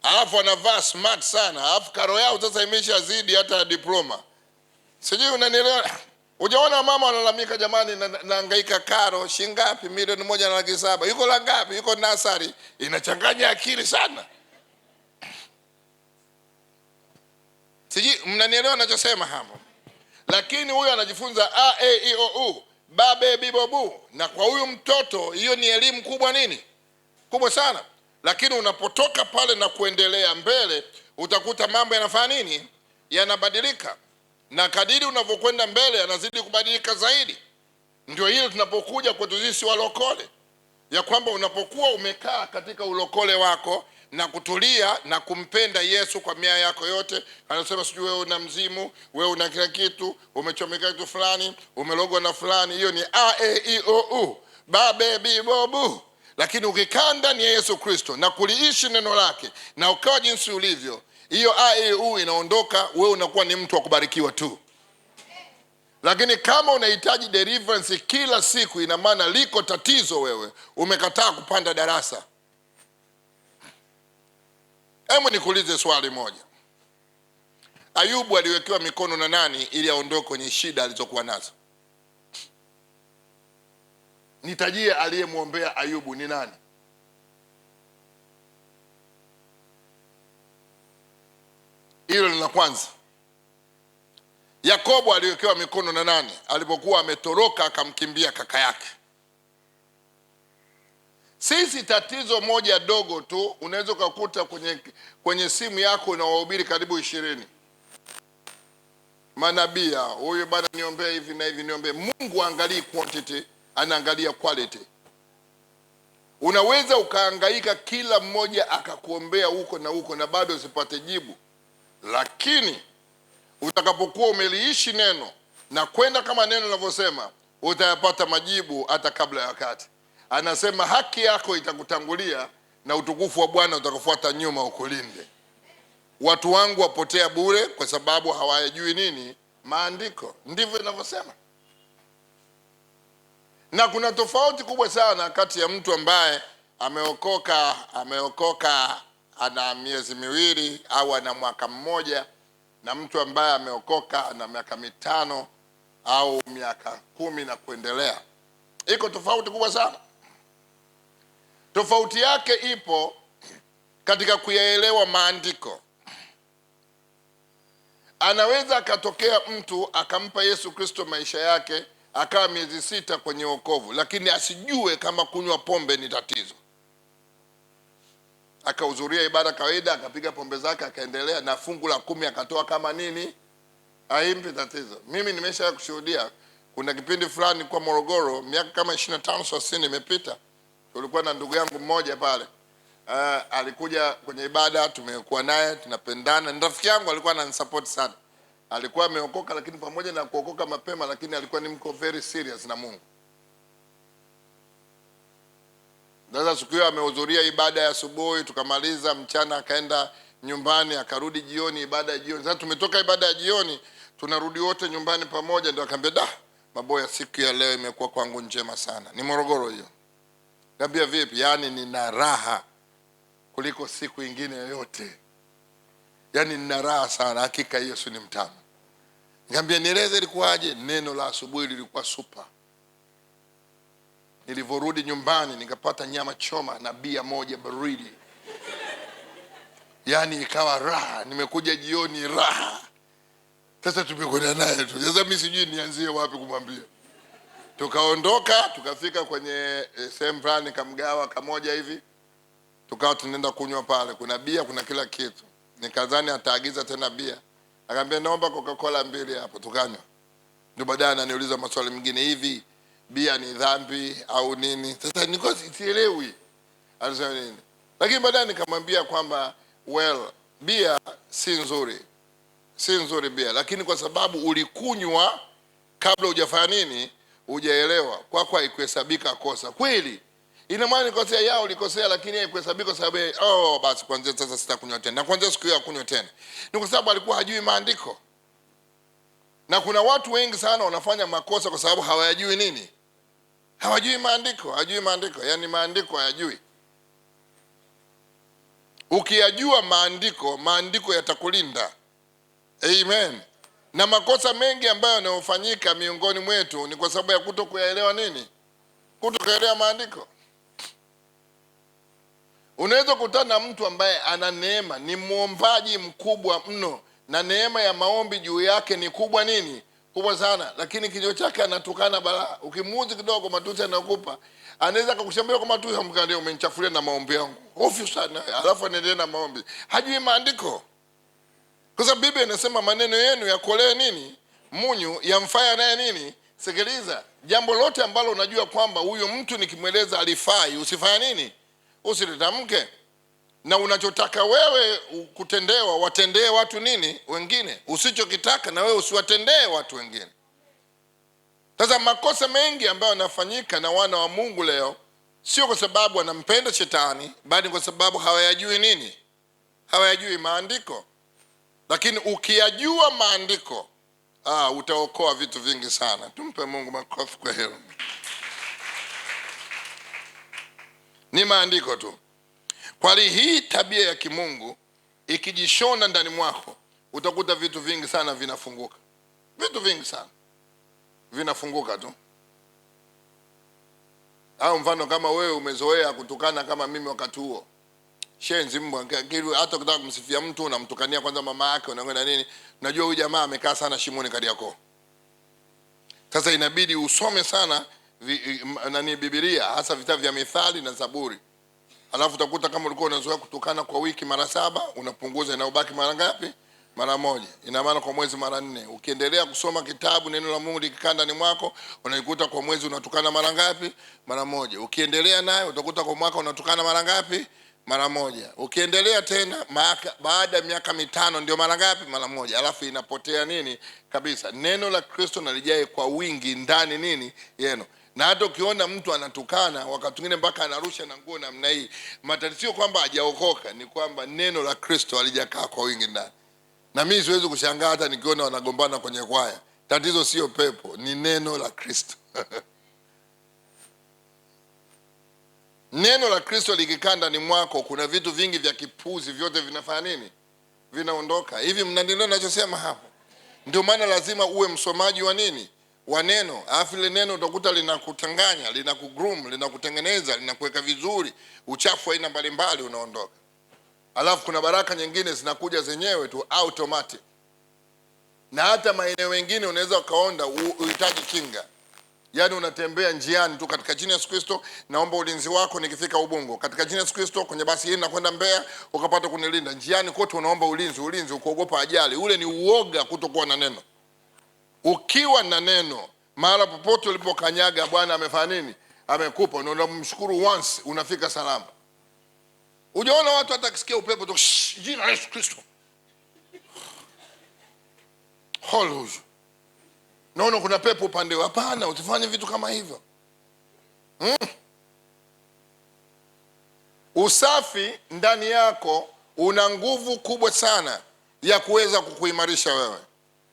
alafu wanavaa smart sana, alafu karo yao sasa imeshazidi hata diploma. Sijui unanielewa? Ujaona mama analalamika, jamani nahangaika karo shingapi? Milioni 1.7. Yuko la ngapi? Yuko nasari. Inachanganya akili sana. Sijui mnanielewa ninachosema hapo? Lakini huyu anajifunza a e i o u, ba be bi bo bu, na kwa huyu mtoto hiyo ni elimu kubwa nini? Kubwa sana. Lakini unapotoka pale na kuendelea mbele, utakuta mambo yanafanya nini? Yanabadilika. Na kadiri unavyokwenda mbele yanazidi kubadilika zaidi. Ndio hilo tunapokuja kwetu sisi walokole, ya kwamba unapokuwa umekaa katika ulokole wako na kutulia na kumpenda Yesu kwa mioyo yako yote, anasema sijui wewe una mzimu, wewe una kila kitu, umechomeka kitu fulani, umelogwa na fulani, hiyo ni a e i o u, ba be bi bo bu. Lakini ukikaa ndani ya Yesu Kristo na kuliishi neno lake na ukawa jinsi ulivyo, hiyo a e i o u inaondoka, wewe unakuwa ni mtu wa kubarikiwa tu. Lakini kama unahitaji deliverance kila siku, ina maana liko tatizo, wewe umekataa kupanda darasa. Hebu nikuulize swali moja. Ayubu aliwekewa mikono na nani ili aondoke kwenye shida alizokuwa nazo? Nitajie aliyemwombea Ayubu ni nani? Hilo ni la kwanza. Yakobo aliwekewa mikono na nani alipokuwa ametoroka akamkimbia kaka yake? Sisi tatizo moja dogo tu, unaweza kukuta kwenye simu yako na wahubiri karibu 20 manabii, huyu bwana niombee hivi na hivi niombee. Mungu angalii quantity, anaangalia quality. Unaweza ukahangaika kila mmoja akakuombea huko na huko na bado usipate jibu, lakini utakapokuwa umeliishi neno na kwenda kama neno linavyosema, utayapata majibu hata kabla ya wakati. Anasema haki yako itakutangulia na utukufu wa Bwana utakufuata nyuma ukulinde. Watu wangu wapotea bure kwa sababu hawajui nini? Maandiko. Ndivyo inavyosema. Na kuna tofauti kubwa sana kati ya mtu ambaye ameokoka ana miezi miwili au ana mwaka mmoja na mtu ambaye ameokoka ana miaka 5 au miaka 10 na kuendelea. Iko tofauti kubwa sana. Tofauti yake ipo katika kuyaelewa maandiko. Anaweza akatokea mtu akampa Yesu Kristo maisha yake, akawa miezi 6 kwenye wokovu, lakini asijue kama kunywa pombe ni tatizo. Akahudhuria ibada kawaida, akapiga pombe zake, akaendelea na fungu la 10 akatoa kama nini, haimpi tatizo. Mimi nimesha kushuhudia, kuna kipindi fulani kwa Morogoro, miaka kama 25-30 imepita, tulikuwa na ndugu yangu mmoja pale. Alikuja kwenye ibada, tumekuwa naye, tunapendana. Ni rafiki yangu, alikuwa ananisupport sana. Alikuwa ameokoka, lakini pamoja na kuokoka mapema, lakini alikuwa ni mko very serious na Mungu. Sasa siku hiyo amehudhuria ibada ya asubuhi, tukamaliza mchana, akaenda nyumbani, akarudi jioni, ibada ya jioni. Sasa tumetoka ibada ya jioni, tunarudi wote nyumbani pamoja, ndio akamwambia, maboya, siku ya leo imekuwa kwangu njema sana. Ni Morogoro hiyo. Niambia vipi? Yaani nina raha kuliko siku ingine yoyote. Yaani nina raha sana, hakika Yesu ni mtamu. Niambia nieleze ilikuwaje? Neno la asubuhi lilikuwa super. Nilivorudi nyumbani nikapata nyama choma na bia moja baridi. Yaani ikawa raha. Nimekuja jioni raha. Sasa tumekwenda naye tu. Sasa mimi sijui nianzie wapi kumwambia. Tukaondoka, tukafika kwenye sehemu fulani kamgawa kamoja hivi. Tukawa tunaenda kunywa pale. Kuna bia, kuna kila kitu. Nikadhani ataagiza tena bia. Akaniambia naomba Coca-Cola 2 hapo, tukanywa. Ndio baadaye ananiuliza maswali mengine, hivi bia ni dhambi au nini? Sasa niko sielewi anasema nini. Lakini baadaye nikamwambia kwamba bia si nzuri. Si nzuri bia, lakini kwa sababu ulikunywa kabla hujafanya nini, hujaelewa, kwako haikuhesabika kosa. Kweli ina maana nikosea, yao ulikosea, lakini haikuhesabika sababu basi kwanza sasa sitakunywa tena. Na kwanza siku hiyo kunywa tena ni kwa sababu alikuwa hajui maandiko. Na kuna watu wengi sana wanafanya makosa kwa sababu hawajui nini? Hawajui maandiko, hajui maandiko, yani maandiko hayajui. Ukiyajua maandiko, maandiko yatakulinda. Amen. Na makosa mengi ambayo yanayofanyika miongoni mwetu ni kwa sababu ya kutokuyaelewa nini? Kutokuyaelewa maandiko. Unaweza kukutana na mtu ambaye ana neema, ni muombaji mkubwa mno, na neema ya maombi juu yake ni kubwa nini? Kubwa sana, lakini kinywa chake anatukana balaa. Ukimuuzi kidogo matusi anakupa, anaweza kukushambulia kwa matusi, amkandie umenichafulia na maombi yangu. Hofu sana, alafu anaendelea na maombi. Hajui maandiko. Kwa sababu Biblia inasema maneno yenu yakolee nini? Munyu, yamfaya naye nini? Sikiliza. Jambo lote ambalo unajua kwamba huyo mtu nikimweleza alifai, usifanye nini? Usilitamke. Na unachotaka wewe kutendewa, watendee watu nini? Wengine. Usichokitaka na wewe usiwatendee watu wengine. Sasa makosa mengi ambayo yanafanyika na wana wa Mungu leo sio kwa sababu wanampenda shetani, bali kwa sababu hawayajui nini? Hawayajui maandiko. Lakini ukiyajua maandiko, utaokoa vitu vingi sana. Tumpe Mungu makofi kwa hilo. Ni maandiko tu. Kwa hii tabia ya kimungu ikijishona ndani mwako, utakuta vitu vingi sana vinafunguka. Vitu vingi sana vinafunguka tu. Au mfano kama wewe umezoea kutukana kama mimi wakati huo. Shenzi mbwa, hata ukitaka kumsifia mtu unamtukania kwanza mama yake, unakwenda nini? Unajua huyu jamaa amekaa sana shimoni Kariakoo. Sasa inabidi usome sana Biblia, hasa vitabu vya Mithali na Zaburi. Alafu utakuta kama ulikuwa unazoea kutukana kwa wiki mara 7, unapunguza, inaobaki mara ngapi? Mara 1. Ina maana kwa mwezi mara 4. Ukiendelea kusoma kitabu, neno la Mungu likikaa ndani mwako, unaikuta kwa mwezi unatukana mara ngapi? Mara 1. Ukiendelea naye utakuta kwa mwaka unatukana mara ngapi? Mara 1. Ukiendelea tena baada ya miaka 5 ndio mara ngapi? Mara 1. Alafu inapotea nini kabisa. Neno la Kristo nalijae kwa wingi ndani nini yenu. Na hata ukiona mtu anatukana wakati mwingine mpaka anarusha na nguo namna hii, matatizo kwamba hajaokoka, ni kwamba neno la Kristo halijakaa kwa wingi ndani. Na mimi siwezi kushangaa hata nikiona wanagombana kwenye kwaya. Tatizo sio pepo, ni neno la Kristo. Neno la Kristo likikaa ndani mwako, kuna vitu vingi vya kipuzi vyote vinafanya nini? Vinaondoka. Hivi mnanielewa ninachosema hapo? Ndio maana lazima uwe msomaji wa nini? Wa neno. Alafu ile neno utakuta linakutanganya, linakugroom, linakutengeneza, linakuweka vizuri, uchafu aina mbalimbali unaondoka. Alafu kuna baraka nyingine zinakuja zenyewe tu automatic. Na hata maeneo mengine unaweza ukaonda uhitaji kinga. Yaani unatembea njiani tu, katika jina la Yesu Kristo naomba ulinzi wako nikifika Ubungo. Katika jina la Yesu Kristo kwenye basi hili nakwenda Mbeya, ukapata kunilinda. Njiani kote unaomba ulinzi, ukuogopa ajali. Ule ni uoga kutokuwa na neno. Ukiwa na neno, mahali popote ulipokanyaga Bwana amefanya nini? Amekupa. Na unamshukuru once, unafika salama. Unaona watu hata kisikia upepo tu, jina la Yesu Kristo. Hallelujah. Naona kuna pepo upande. Hapana, usifanye vitu kama hivyo. Usafi ndani yako una nguvu kubwa sana ya kuweza kukuimarisha wewe.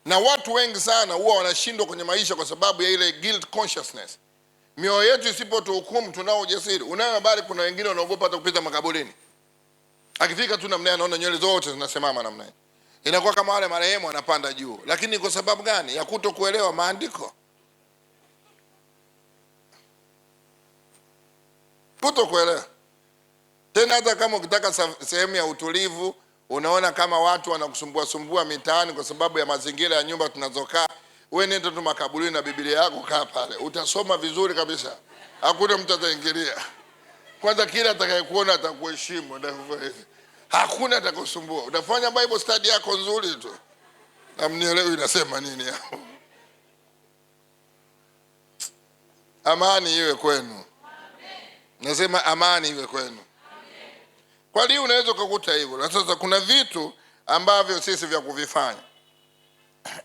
Na watu wengi sana huwa wanashindwa kwenye maisha kwa sababu ya ile guilt consciousness. Mioyo yetu isipotuhukumu tunao ujasiri. Unayo habari kuna wengine wanaogopa hata kupita makaburini. Akifika tu namna anaona nywele zote zinasimama namna hiyo. Inakuwa kama wale marehemu wanapanda juu. Lakini kwa sababu gani? Ya kutokuelewa maandiko. Kutokuelewa. Tena hata kama ukitaka sehemu ya utulivu, Unaona kama watu wanakusumbua sumbua mitaani kwa sababu ya mazingira ya nyumba tunazokaa, wewe nenda tu makaburini na Biblia yako, kaa pale, utasoma vizuri kabisa, hakuna mtu ataingilia. Kwanza kila atakayekuona atakuheshimu, hakuna atakusumbua. Utafanya Bible study yako nzuri tu. Na mnielewi inasema nini hapo? Amani iwe kwenu. Nasema amani iwe kwenu. Kwa hiyo unaweza kukuta hivyo. Na sasa kuna vitu ambavyo sisi vya kuvifanya.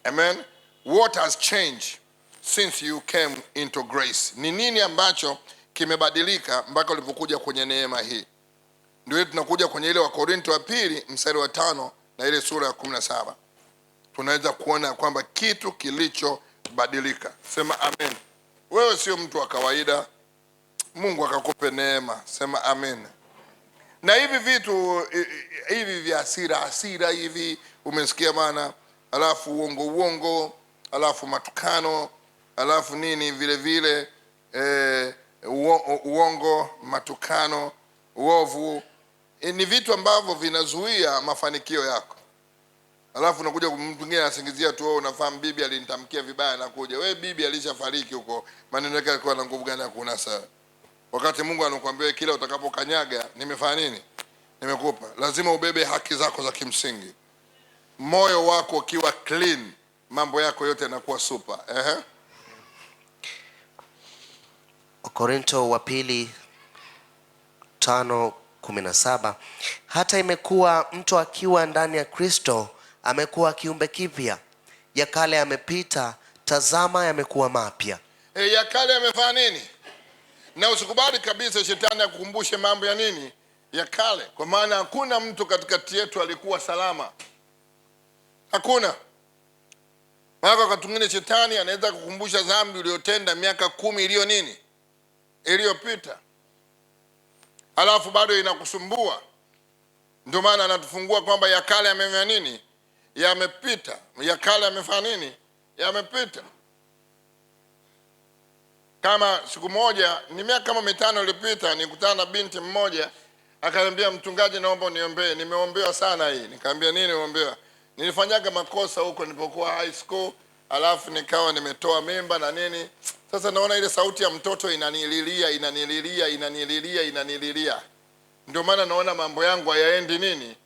Amen. What has changed since you came into grace? Ni nini ambacho kimebadilika mpaka ulipokuja kwenye neema hii? Ndio tunakuja kwenye ile wa Korinto wa pili mstari wa 5 na ile sura ya 17. Tunaweza kuona kwamba kitu kilichobadilika. Sema amen. Wewe sio mtu wa kawaida. Mungu akakupe neema. Sema amen. Na hivi vitu hivi vya hasira hivi umesikia bana, alafu uongo, alafu matukano, alafu nini vile vile uongo, matukano, uovu, ni vitu ambavyo vinazuia mafanikio yako. Alafu unakuja mtu mwingine anasingizia tu, unafahamu bibi alinitamkia vibaya, nakuja wewe bibi alishafariki huko, maneno yake yalikuwa na nguvu gani ya kunasa? Wakati Mungu anakuambia kila utakapokanyaga nimefanya nini? Nimekupa. Lazima ubebe haki zako za kimsingi. Moyo wako ukiwa clean, mambo yako yote yanakuwa super. Korinto wa pili 5:17, hata imekuwa mtu akiwa ndani ya Kristo amekuwa kiumbe kipya, ya kale yamepita, tazama yamekuwa mapya. Ya kale yamefanya nini? Na usikubali kabisa shetani akukumbushe mambo ya nini? Ya kale. Kwa maana hakuna mtu katikati yetu alikuwa salama. Hakuna. Wakati mwingine shetani anaweza kukumbusha dhambi uliyotenda miaka 10 iliyo nini? Iliyopita. Alafu bado inakusumbua. Ndio maana anatufungua kwamba ya kale yamefanya nini? Yamepita. Ya kale yamefanya nini? Yamepita. Kama siku moja, ni miaka kama 5 iliyopita, nikutana na binti mmoja, akaniambia mchungaji, naomba uniombee. Nimeombewa sana hii. Nikamwambia nini uombewa? Nilifanyaga makosa huko nilipokuwa high school, alafu nikawa nimetoa mimba na nini. Sasa naona ile sauti ya mtoto inanililia. Ndio maana naona mambo yangu hayaendi nini?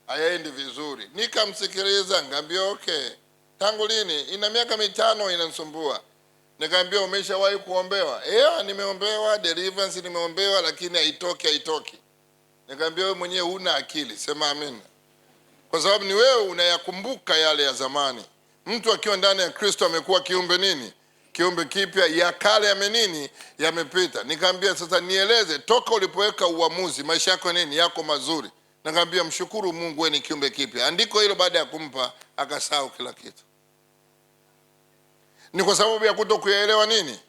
Hayaendi vizuri. Nikamsikiliza, ngambia okay. Tangu lini? Ina miaka 5 inanisumbua. Nikamwambia umeshawahi kuombewa? Nimeombewa, deliverance nimeombewa, lakini haitoki. Nikamwambia wewe mwenyewe huna akili. Sema amen. Kwa sababu ni wewe unayakumbuka yale ya zamani. Mtu akiwa ndani ya Kristo amekuwa kiumbe nini? Kiumbe kipya, ya kale yamenini? Yamepita. Nikamwambia sasa nieleze toka ulipoweka uamuzi maisha yako nini? Yako mazuri. Nikamwambia mshukuru Mungu wewe ni kiumbe kipya. Andiko hilo baada ya kumpa akasahau kila kitu. Ni kwa sababu ya kutokuelewa nini?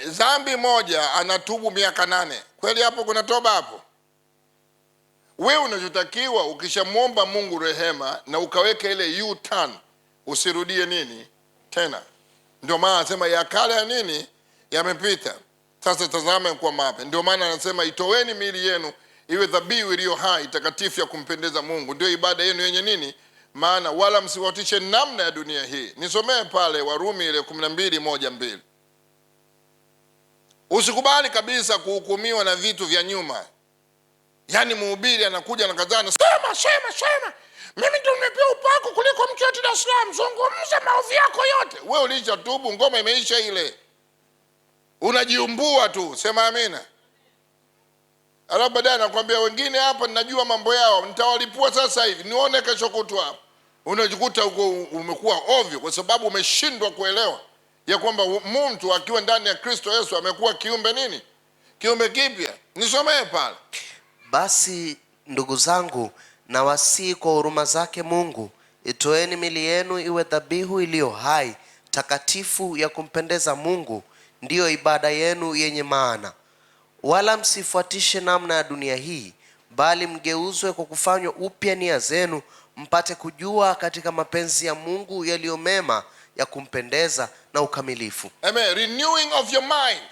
Dhambi moja anatubu miaka 8. Kweli hapo kuna toba hapo? Wewe unachotakiwa ukishamuomba Mungu rehema na ukaweka ile U-turn, usirudie nini? Tena. Ndio maana anasema ya kale ya nini? Yamepita. Sasa tazama kwa mapya. Ndio maana anasema itoweni miili yenu iwe dhabihu iliyo hai, takatifu ya kumpendeza Mungu. Ndio ibada yenu yenye nini? Maana wala msiwatishe namna ya dunia hii. Nisomee pale Warumi ile 12:1-2. Usikubali kabisa kuhukumiwa na vitu vya nyuma. Yaani mhubiri anakuja na kazana, sema. Mimi ndio nimepewa upako kuliko mtu yote Dar es Salaam. Zungumza maovu yako yote. Wewe ulishatubu, ngoma imeisha ile. Unajiumbua tu. Sema amina. Alafu baadaye anakuambia wengine hapa ninajua mambo yao, nitawalipua sasa hivi. Nione kesho kutwa hapa. Unajikuta uko umekuwa ovyo kwa sababu umeshindwa kuelewa ya kwamba mtu akiwa ndani ya Kristo Yesu amekuwa kiumbe nini? Kiumbe kipya. Nisomee pale. Basi ndugu zangu, na wasii kwa huruma zake Mungu, itoeni miili yenu iwe dhabihu iliyo hai, takatifu ya kumpendeza Mungu, ndiyo ibada yenu yenye maana. Wala msifuatishe namna ya dunia hii, bali mgeuzwe kwa kufanywa upya nia zenu, mpate kujua katika mapenzi ya Mungu yaliyo mema, ya kumpendeza na ukamilifu. Amen. Renewing of your mind.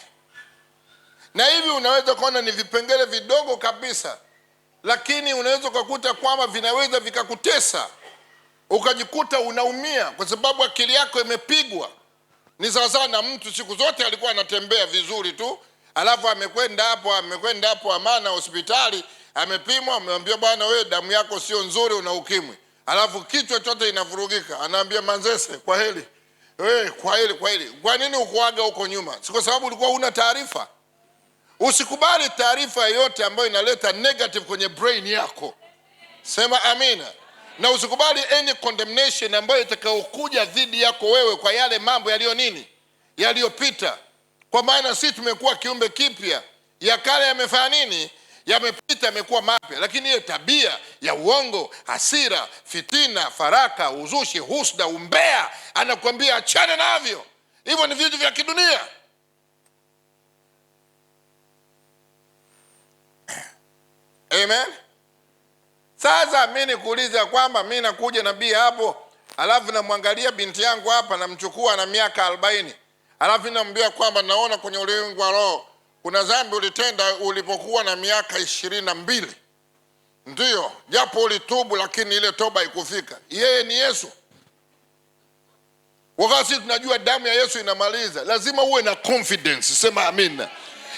Na hivi unaweza kuona ni vipengele vidogo kabisa, lakini unaweza ukakuta kwamba vinaweza vikakutesa, ukajikuta unaumia kwa sababu akili yako imepigwa. Ni sawasawa na mtu siku zote alikuwa anatembea vizuri tu, alafu amekwenda hapo Amana hospitali, amepimwa, ameambia bwana, wewe damu yako sio nzuri, una ukimwi. Alafu kichwa chote inavurugika, anaambia Manzese, kwa heri. Kwa heri. Kwa nini ukuaga huko nyuma? Si kwa sababu ulikuwa huna taarifa. Usikubali taarifa yoyote ambayo inaleta negative kwenye brain yako. Sema amina. Na usikubali any condemnation ambayo itakayokuja dhidi yako wewe kwa yale mambo yaliyopita. Kwa maana sisi tumekuwa kiumbe kipya. Ya kale yamefanya nini? Yamepita, yamekuwa mapya. Lakini ile tabia ya uongo, hasira, fitina, faraka, uzushi, husda, umbea, anakuambia achana navyo. Hivyo ni vitu vya kidunia. Amen. Sasa mimi nikuuliza kwamba mimi nakuja nabii hapo, alafu namwangalia binti yangu hapa, namchukua na miaka 40, alafu namwambia kwamba naona kwenye ulimwengu wa roho kuna dhambi ulitenda ulipokuwa na miaka 22. Ndio, japo ulitubu lakini ile toba ikufika. Yeye ni Yesu. Wakati tunajua damu ya Yesu inamaliza, lazima uwe na confidence. Sema amina.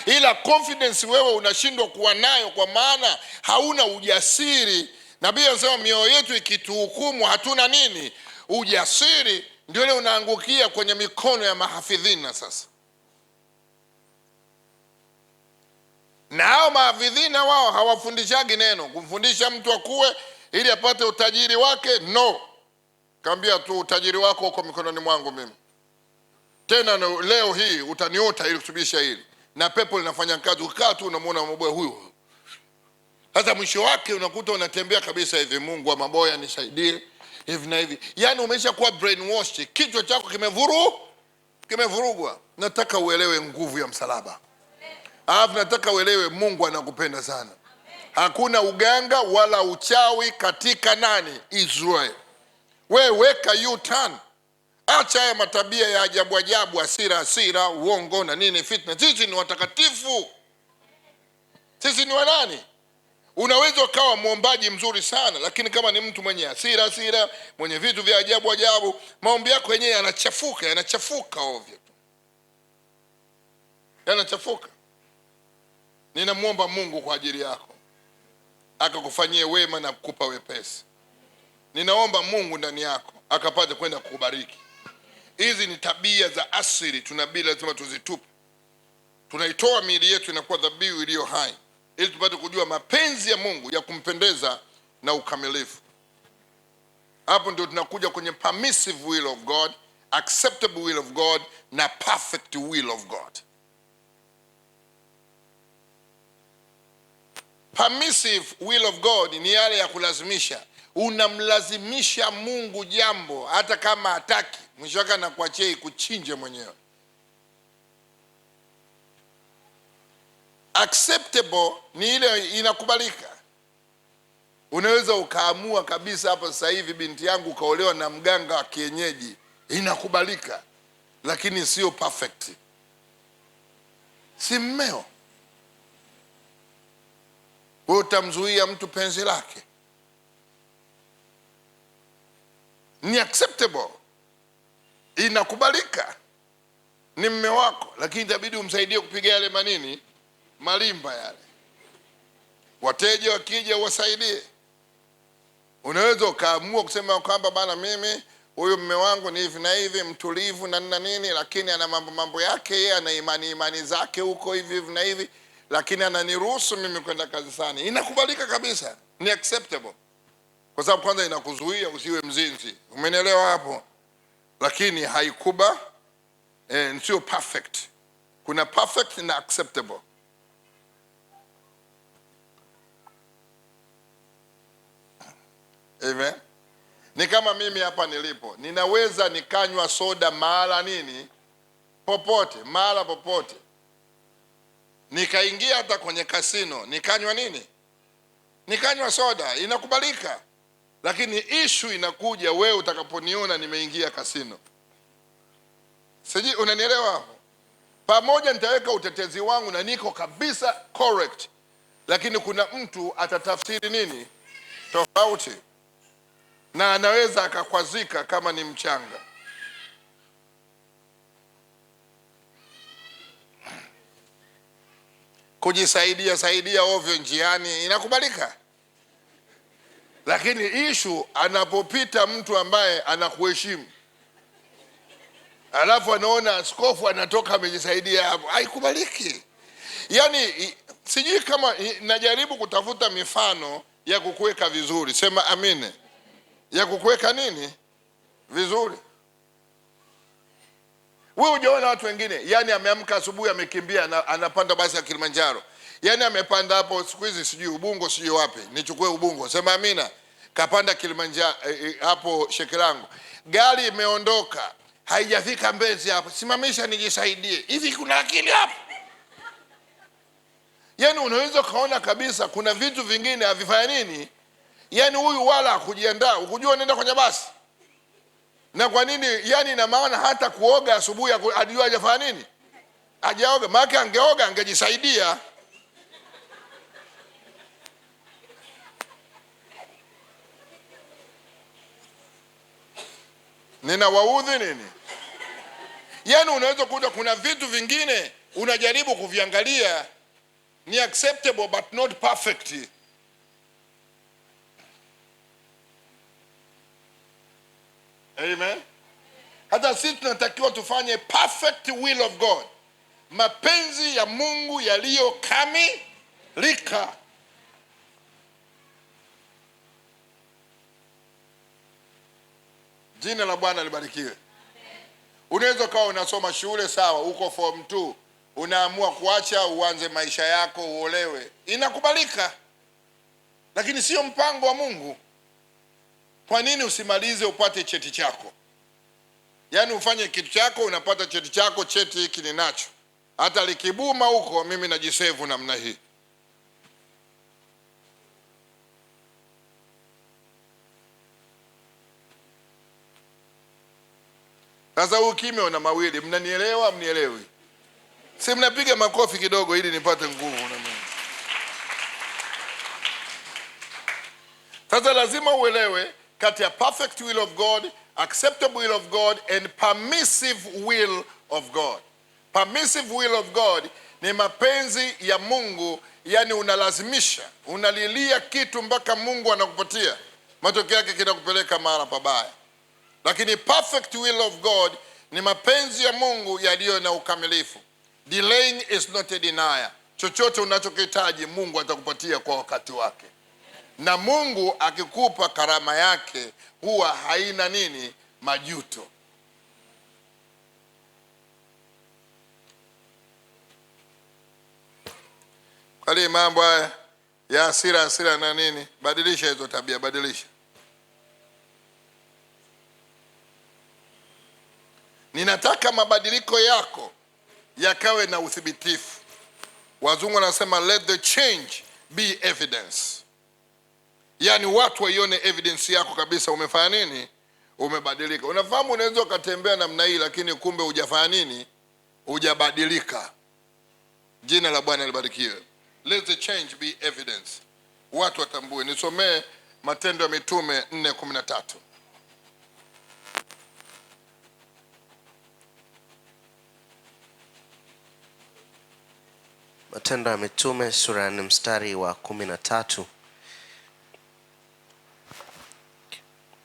Ila confidence wewe unashindwa kuwa nayo kwa maana hauna ujasiri. Nabii anasema mioyo yetu ikituhukumu hatuna nini? Ujasiri. Ndio ile unaangukia kwenye mikono ya mahafidhina sasa. Na hao mahafidhina wao hawafundishagi neno. Kumfundisha mtu akue ili apate utajiri wake, no. Kaambia tu utajiri wako uko mikononi mwangu mimi. Tena leo hii utaniota ili kusubisha hili. Na pepo linafanya kazi, ukaa tu unamuona maboya huyu. Hata mwisho wake unakuta unatembea kabisa hivi, Mungu wa maboya nisaidie hivi na hivi. Yaani umesha kuwa brainwashed, kichwa chako kimevurugwa. Nataka uelewe nguvu ya msalaba. Alafu nataka uelewe Mungu anakupenda sana. Hakuna uganga wala uchawi katika nani? Israeli. Wewe weka U-turn. Acha haya matabia ya ajabu, hasira, uongo na nini, fitna. Sisi ni watakatifu. Sisi ni wanani? Unaweza ukawa muombaji mzuri sana, lakini kama ni mtu mwenye hasira, mwenye vitu vya ajabu, maombi yako yenyewe yanachafuka ovyo. Yanachafuka. Ninamuomba Mungu kwa ajili yako, akakufanyie wema na kukupa wepesi. Ninaomba Mungu ndani yako akapate kwenda kukubariki. Hizi ni tabia za asili, tunabii lazima tuzitupe. Tunaitoa miili yetu inakuwa dhabihu iliyo hai, ili tupate kujua mapenzi ya Mungu ya kumpendeza na ukamilifu. Hapo ndio tunakuja kwenye permissive will of God, acceptable will of God na perfect will of God. Permissive will of God ni yale ya kulazimisha. Unamlazimisha Mungu jambo hata kama hataki, mwisho wake anakuachia ikuchinje mwenyewe. Acceptable ni ile inakubalika. Unaweza ukaamua kabisa hapa sasa hivi binti yangu kaolewa na mganga wa kienyeji, inakubalika, lakini sio perfect. Si mmeo. Wewe utamzuia mtu penzi lake? Ni acceptable, inakubalika, ni mme wako, lakini itabidi umsaidie kupiga yale malimba yale. Wateja wakija uwasaidie. Unaweza ukaamua kusema kwamba bana, mimi huyu mme wangu ni hivi na hivi, mtulivu na nini, lakini ana mambo yake, yeye ana imani zake huko hivi na hivi, lakini ananiruhusu mimi kwenda kanisani. Inakubalika kabisa, ni acceptable. Kwa sababu kwanza inakuzuia usiwe mzinzi. Umenielewa hapo? Lakini sio perfect. Kuna perfect na acceptable. Amen. Ni kama mimi hapa nilipo, ninaweza nikanywa soda mahala popote. Nikaingia hata kwenye kasino, nikanywa soda, inakubalika. Lakini issue inakuja wewe utakaponiona nimeingia kasino. Siji, unanielewa hapo? Pamoja nitaweka utetezi wangu na niko kabisa correct, lakini kuna mtu atatafsiri nini tofauti, na anaweza akakwazika kama ni mchanga. Kujisaidia ovyo njiani inakubalika, lakini ishu anapopita mtu ambaye anakuheshimu alafu anaona askofu anatoka amejisaidia hapo, haikubaliki. Yani sijui kama najaribu kutafuta mifano ya kukuweka vizuri, sema amine, ya kukuweka nini vizuri. Wewe hujaona watu wengine, yani ameamka asubuhi amekimbia anapanda basi ya Kilimanjaro, yani amepanda hapo siku hizi sijui Ubungo sijui wapi, nichukue Ubungo, sema amina, kapanda Kilimanjaro hapo Shekilango, gari imeondoka haijafika Mbezi hapo, simamisha nijisaidie. Hivi kuna akili hapo? Yani unaweza kaona kabisa kuna vitu vingine havifanya nini, yani huyu wala hakujiandaa, ukujua nenda kwenye basi. Na kwa nini? Yani ina maana hata kuoga asubuhi ajua hajafanya nini, hajaoga. Maana angeoga angejisaidia. Nina waudhi nini? Yani unaweza kuta kuna vitu vingine unajaribu kuviangalia ni acceptable but not perfect. Amen. Hata sisi tunatakiwa tufanye perfect will of God, mapenzi ya Mungu yaliyokamilika. Jina la Bwana libarikiwe. Unaweza kawa unasoma shule sawa, uko form 2, unaamua kuacha uanze maisha yako uolewe, inakubalika, lakini sio mpango wa Mungu. Kwa nini usimalize upate cheti chako? Yani ufanye kitu chako, unapata cheti chako, cheti hiki ninacho, hata likibuma huko mimi najisevu namna hii. Sasa ukime una mawili, mnanielewa mnielewi? Si mnapiga makofi kidogo ili nipate nguvu na mimi. Sasa lazima uelewe kati ya perfect will of God, acceptable will of God and permissive will of God. Permissive will of God ni mapenzi ya Mungu, yani unalazimisha, unalilia kitu mpaka Mungu anakupatia, matokeo yake kinakupeleka mahali pabaya. Lakini perfect will of God ni mapenzi ya Mungu yaliyo na ukamilifu. Delaying is not a denier. Chochote unachokihitaji Mungu atakupatia kwa wakati wake. Na Mungu akikupa karama yake huwa haina nini, majuto. Kali mambo haya ya hasira na nini, badilisha hizo tabia, badilisha. Ninataka mabadiliko yako yakawe na uthibitifu. Wazungu wanasema let the change be evidence. Yani watu waione evidence yako kabisa, umefanya nini, umebadilika. Unafahamu unaweza ukatembea namna hii lakini kumbe hujafanya nini, hujabadilika. Jina la Bwana libarikiwe. Let the change be evidence. Watu watambue. Nisomee Matendo ya Mitume 4:13. Matendo ya Mitume sura ya 4 mstari wa 13.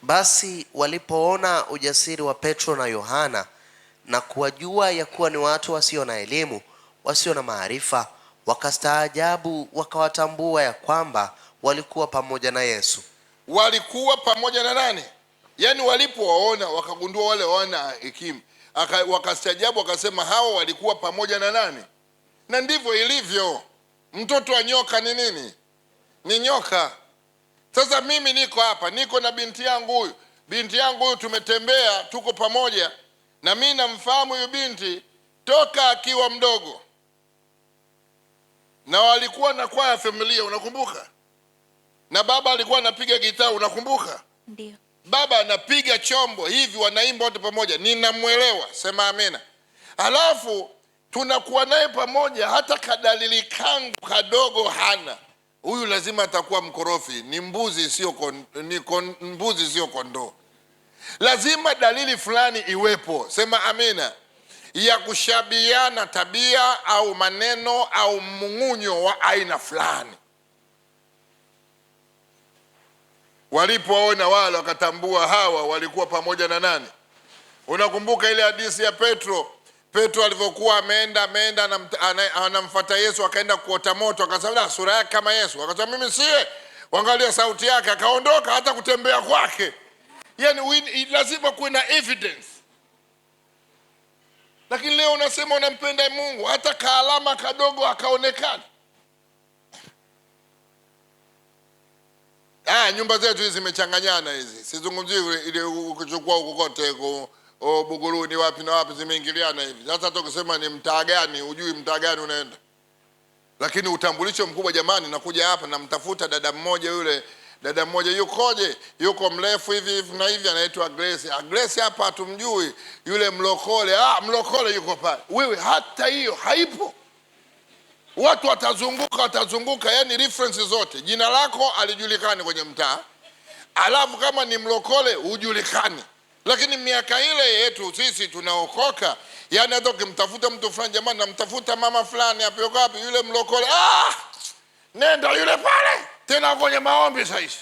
Basi walipoona ujasiri wa Petro na Yohana na kuwajua ya kuwa ni watu wasio na elimu, wasio na maarifa, wakastaajabu, wakawatambua ya kwamba walikuwa pamoja na Yesu. Walikuwa pamoja na nani? Yani walipowaona wakagundua wale wana hekima, wakastaajabu, wakasema hawa walikuwa pamoja na nani? Na ndivyo ilivyo. Mtoto wa nyoka ni nini? Ni nyoka. Sasa mimi niko hapa, niko na binti yangu huyu. Binti yangu huyu tumetembea, tuko pamoja, na mimi namfahamu huyu binti toka akiwa mdogo. Na walikuwa na kwaya familia, unakumbuka? Na baba alikuwa anapiga gitaa, unakumbuka? Ndio. Baba anapiga chombo hivi, wanaimba wote pamoja. Ninamuelewa, sema amina. Alafu tunakuwa naye pamoja, hata kadalili kangu kadogo hana. huyu lazima atakuwa mkorofi, ni mbuzi sio kondoo. Lazima dalili fulani iwepo, sema amina, ya kushabiana tabia au maneno au mng'unyo wa aina fulani. Walipoona wale wakatambua hawa walikuwa pamoja na nani? Unakumbuka ile hadithi ya Petro alivyokuwa ameenda anamfuata Yesu, akaenda kuota moto, akasema sura yake kama Yesu, akasema mimi siye, waangalia sauti yake, akaondoka, hata kutembea kwake. Yani lazima kuwe na evidence. Lakini leo unasema unampenda Mungu, hata kaalama kadogo akaonekana. Nyumba zetu hizi zimechanganyana hizi. Sizungumzii ile ukichukua huko kote Buguruni wapi na wapi zimeingiliana hivi. Sasa hata ukisema ni mtaa gani, hujui mtaa gani unaenda. Lakini utambulisho mkubwa jamani, nakuja hapa na mtafuta dada mmoja, yule dada mmoja yukoje? Yuko mrefu hivi na hivi, anaitwa Grace. Grace hapa hatumjui. Yule mlokole, mlokole yuko pale. Wewe hata hiyo haipo. Watu watazunguka, yani references zote. Jina lako alijulikani kwenye mtaa. Alafu kama ni mlokole hujulikani. Lakini miaka ile yetu sisi tunaokoka, yani hata ukimtafuta mtu fulani, jamani namtafuta mama fulani hapo, yuko wapi yule mlokole? Nenda yule pale. Tena kwenye maombi sasa.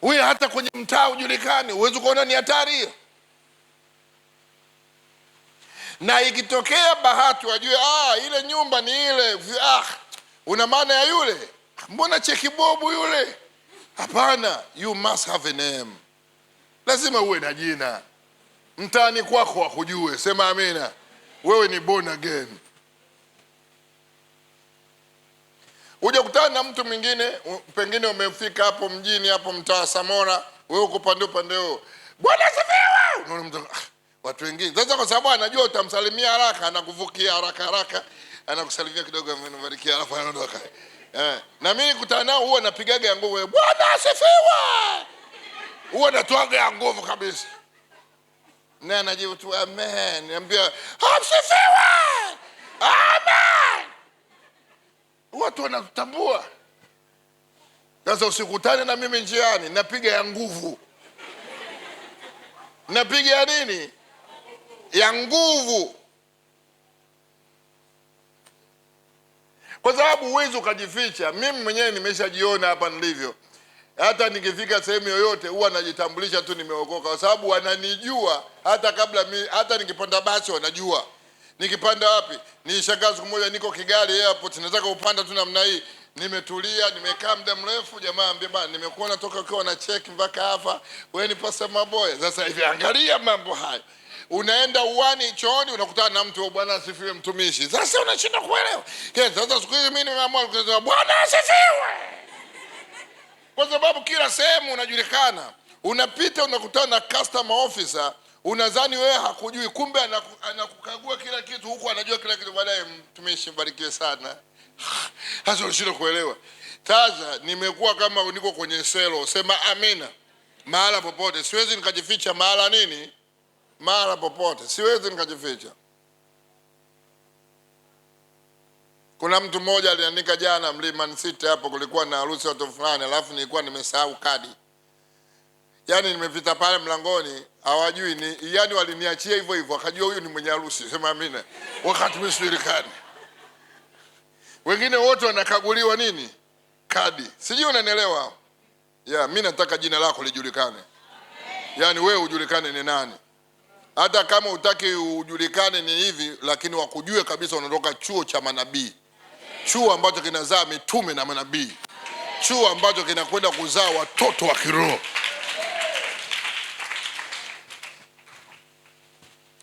Wewe hata kwenye mtaa hujulikani, uweze kuona ni hatari hiyo. Na ikitokea bahati wajue ile nyumba ni ile, una maana ya yule, mbona cheki bobu yule? Hapana, you must have a name. Lazima uwe na jina. Mtaani kwako wakujue, sema amina. Wewe ni born again. Uje kutana na mtu mwingine, pengine umefika hapo mjini hapo mtaa Samora, wewe uko pande huo. Bwana asifiwe. Unaona mtu watu wengine. Sasa kwa sababu anajua utamsalimia haraka, anakuvukia haraka, anakusalimia kidogo, amenibariki, alafu anaondoka. Na mimi kutana nao huwa napigaga ya nguvu, Bwana asifiwe. Huwa natoaga ya nguvu kabisa. Na anajibu tu amen. Niambia asifiwe. Amen. Watu wanatambua. Sasa usikutane na mimi njiani, napiga ya nguvu. Napiga ya nini? Ya nguvu. Kwa sababu huwezi ukajificha. Mimi mwenyewe nimeshajiona hapa nilivyo. Hata nikifika sehemu yoyote huwa najitambulisha tu nimeokoka, kwa sababu wananijua hata kabla hata nikipanda basi wanajua. Nikipanda wapi? Nilishangaa siku moja niko Kigali airport, nataka kupanda tu namna hii. Nimetulia, nimekaa muda mrefu, jamaa ambia bana nimekuona toka ukiwa na check mpaka hapa, wewe ni Pastor Maboya. Sasa hivi angalia mambo hayo. Unaenda uani chooni unakutana na mtu, Bwana asifiwe mtumishi. Sasa unashinda kuelewa. Sasa siku hizi mimi nimeamua kusema Bwana asifiwe. Kwa sababu kila sehemu unajulikana. Unapita unakutana na customer officer, unadhani wewe hakujui, kumbe anakukagua kila kitu, huko anajua kila kitu. Baadaye mtumishi mbarikiwe sana. Sasa unashindwa kuelewa. Sasa nimekuwa kama niko kwenye selo, sema amina. Mahala popote, siwezi nikajificha mahala nini? Mahala popote, siwezi nikajificha. Kuna mtu mmoja aliandika jana Mlimani City hapo, kulikuwa na harusi watu fulani, alafu nilikuwa nimesahau kadi. Yani nimepita pale mlangoni, hawajui ni, yani waliniachia hivyo, akajua huyu ni mwenye harusi, sema amina. Wakati msijulikane. Wengine wote wanakaguliwa nini? Kadi. Sijui unanielewa? Mimi nataka jina lako lijulikane. Yani wewe ujulikane ni nani. Hata kama utaki ujulikane ni hivi, lakini wakujue kabisa unatoka chuo cha manabii. Chuo ambacho kinazaa mitume na manabii. Chuo ambacho kinakwenda kuzaa watoto wa kiroho.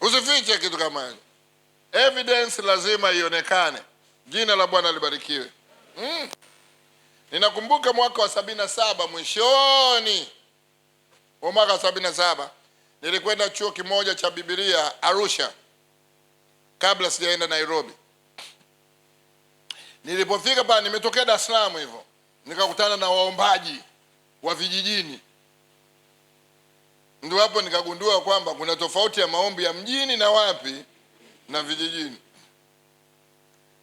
Usifiche kitu kama hicho. Evidence lazima ionekane. Jina la Bwana libarikiwe. Ninakumbuka mwaka wa 77, mwishoni wa mwaka wa 77, nilikwenda chuo kimoja cha Biblia Arusha, kabla sijaenda Nairobi. Nilipofika pale, nimetokea Dar es Salaam hivyo, nikakutana na waombaji wa vijijini. Ndio hapo nikagundua kwamba kuna tofauti ya maombi ya mjini na wapi? Na vijijini.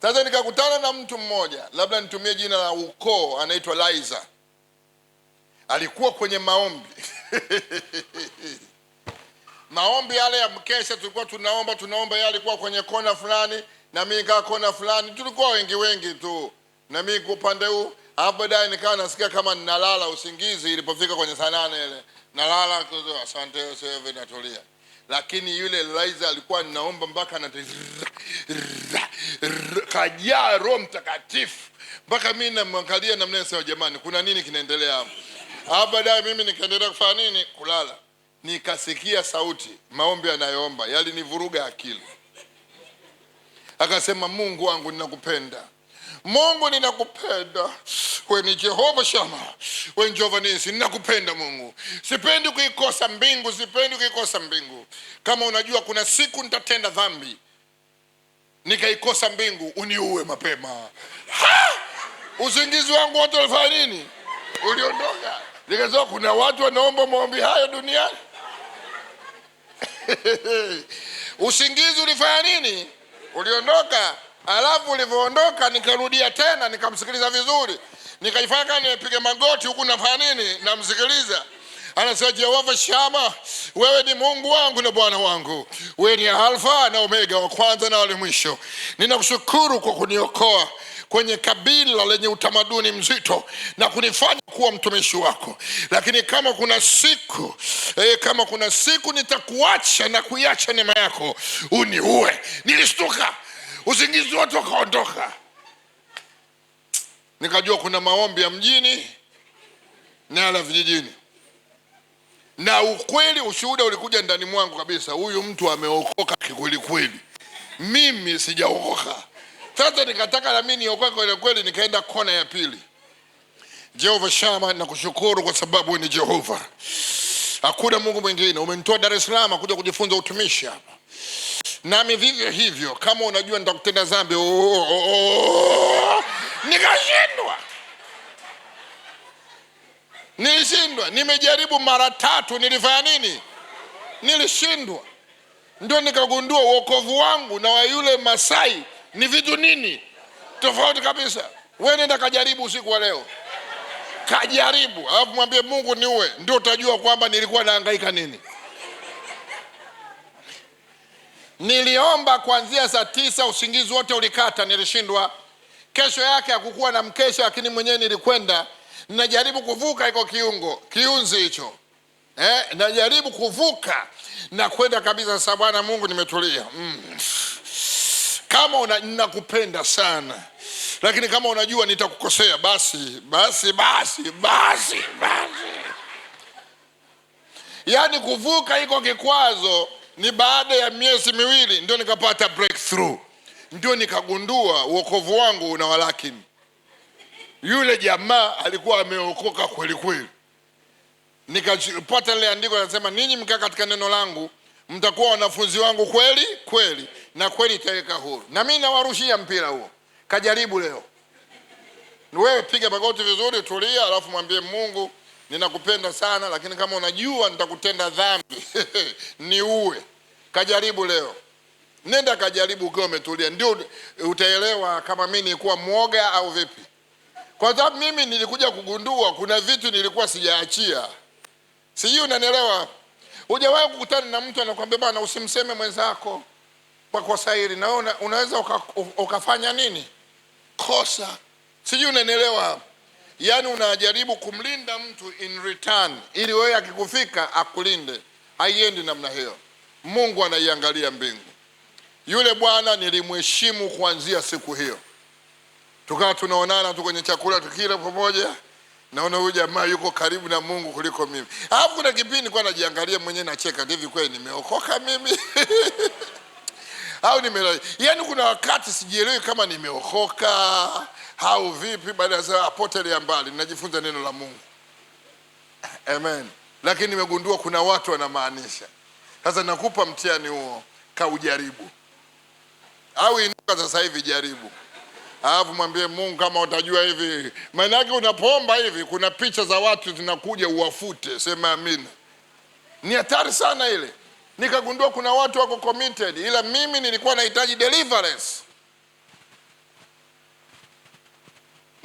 Sasa nikakutana na mtu mmoja, labda nitumie jina la ukoo, anaitwa Liza. Alikuwa kwenye maombi maombi yale ya mkesha, tulikuwa tunaomba, yeye alikuwa kwenye kona fulani na mimi nikaa kona fulani, tulikuwa wengi tu, na mimi kwa upande huu. Hapo baadaye nikawa nasikia kama ninalala usingizi. Ilipofika kwenye saa 8 ile nalala, asante sasa natulia. Lakini yule Liza alikuwa ninaomba mpaka kajaa Roho Mtakatifu, mpaka mimi namwangalia na mnasema jamani, kuna nini kinaendelea hapa? Hapo baadaye mimi nikaendelea kufanya nini? Kulala. Nikasikia sauti, maombi anayoomba yalinivuruga akili. Akasema, Mungu wangu ninakupenda, Mungu ninakupenda, wewe ni Jehova Shama, wewe ni Jehova Nisi, ninakupenda Mungu, sipendi kuikosa mbingu, sipendi kuikosa mbingu. Kama unajua kuna siku nitatenda dhambi nikaikosa mbingu, uniue mapema. Usingizi wangu wote ulifanya nini? Uliondoka. Nikasema kuna watu wanaomba maombi hayo duniani. Usingizi ulifanya nini? Uliondoka. Alafu ulivyoondoka nikarudia tena, nikamsikiliza vizuri, nikaifanya kama nimepiga magoti huku nafanya nini? Namsikiliza. Anasema, Jehova Shama, wewe ni Mungu wangu na Bwana wangu, wewe ni Alfa na Omega, wa kwanza na wa mwisho. Ninakushukuru kwa kuniokoa kwenye kabila lenye utamaduni mzito na kunifanya kuwa mtumishi wako. Lakini kama kuna siku nitakuacha na kuiacha neema yako, uniue. Nilishtuka, usingizi wote ukaondoka. Nikajua kuna maombi ya mjini na ya vijijini. Na ukweli, ushuhuda ulikuja ndani mwangu kabisa, huyu mtu ameokoka kikweli kweli, mimi sijaokoka. Sasa nikataka na mimi niokoke kweli kweli, nikaenda kona ya pili. Jehova Shama, nakushukuru kwa sababu ni Jehova, hakuna Mungu mwingine. Umenitoa Dar es Salaam kuja kujifunza utumishi hapa, nami vivyo hivyo. Kama unajua nitakutenda dhambi, nikashindwa. Nilishindwa. Nimejaribu mara 3, nilifanya nini? Nilishindwa. Ndio nikagundua wokovu wangu na wa yule Masai ni vitu nini tofauti kabisa. Wewe nenda kajaribu usiku wa leo, kajaribu, alafu mwambie Mungu niue, ndio utajua kwamba nilikuwa nahangaika nini. Niliomba kuanzia saa 9, usingizi wote ulikata, nilishindwa. Kesho yake hakukuwa na mkesha, lakini mwenyewe nilikwenda, najaribu kuvuka iko kiunzi hicho, najaribu kuvuka na kwenda kabisa. Sasa Bwana Mungu, nimetulia. Kama ninakupenda sana, lakini kama unajua nitakukosea, basi. Yaani kuvuka iko kikwazo. Ni baada ya miezi 2 ndio nikapata breakthrough, ndio nikagundua wokovu wangu una walakini. Yule jamaa alikuwa ameokoka kweli kweli. Nikapata ile andiko linasema, ninyi mkaa katika neno langu mtakuwa wanafunzi wangu kweli kweli, na kweli itaweka huru. Na mimi nawarushia mpira huo, kajaribu leo. Wewe piga magoti vizuri, tulia, alafu mwambie Mungu, ninakupenda sana, lakini kama unajua nitakutenda dhambi niue. Kajaribu leo. Nenda kajaribu ukiwa umetulia, ndio utaelewa kama mimi nilikuwa mwoga au vipi. Kwa sababu mimi nilikuja kugundua kuna vitu nilikuwa sijaachia. Sijui unanielewa? Hujawahi kukutana na mtu anakuambia, bwana usimseme mwenzako kwa kosa hili, na wewe unaweza ukafanya nini? Kosa. Sijui unanielewa? Yaani unajaribu kumlinda mtu in return, ili wewe akikufika akulinde. Haiendi namna hiyo. Mungu anaiangalia mbingu. Yule bwana nilimheshimu kuanzia siku hiyo. Tukawa tunaonana tu kwenye chakula tukila pamoja, naona huyu jamaa yuko karibu na Mungu kuliko mimi. Alafu kuna kipindi nilikuwa najiangalia mwenyewe, nacheka, hivi kweli nimeokoka mimi? Au yaani kuna wakati sijielewi kama nimeokoka au vipi. Baada ya apotelea mbali, ninajifunza neno la Mungu. Amen. Lakini nimegundua kuna watu wanamaanisha. Sasa nakupa mtihani huo, kaujaribu. Au inuka sasa hivi jaribu. Alafu mwambie Mungu, kama utajua hivi, maana yake unapoomba hivi kuna picha za watu zinakuja, uwafute. Sema amina. Ni hatari sana ile. Nikagundua kuna watu wako committed, ila mimi nilikuwa nahitaji deliverance.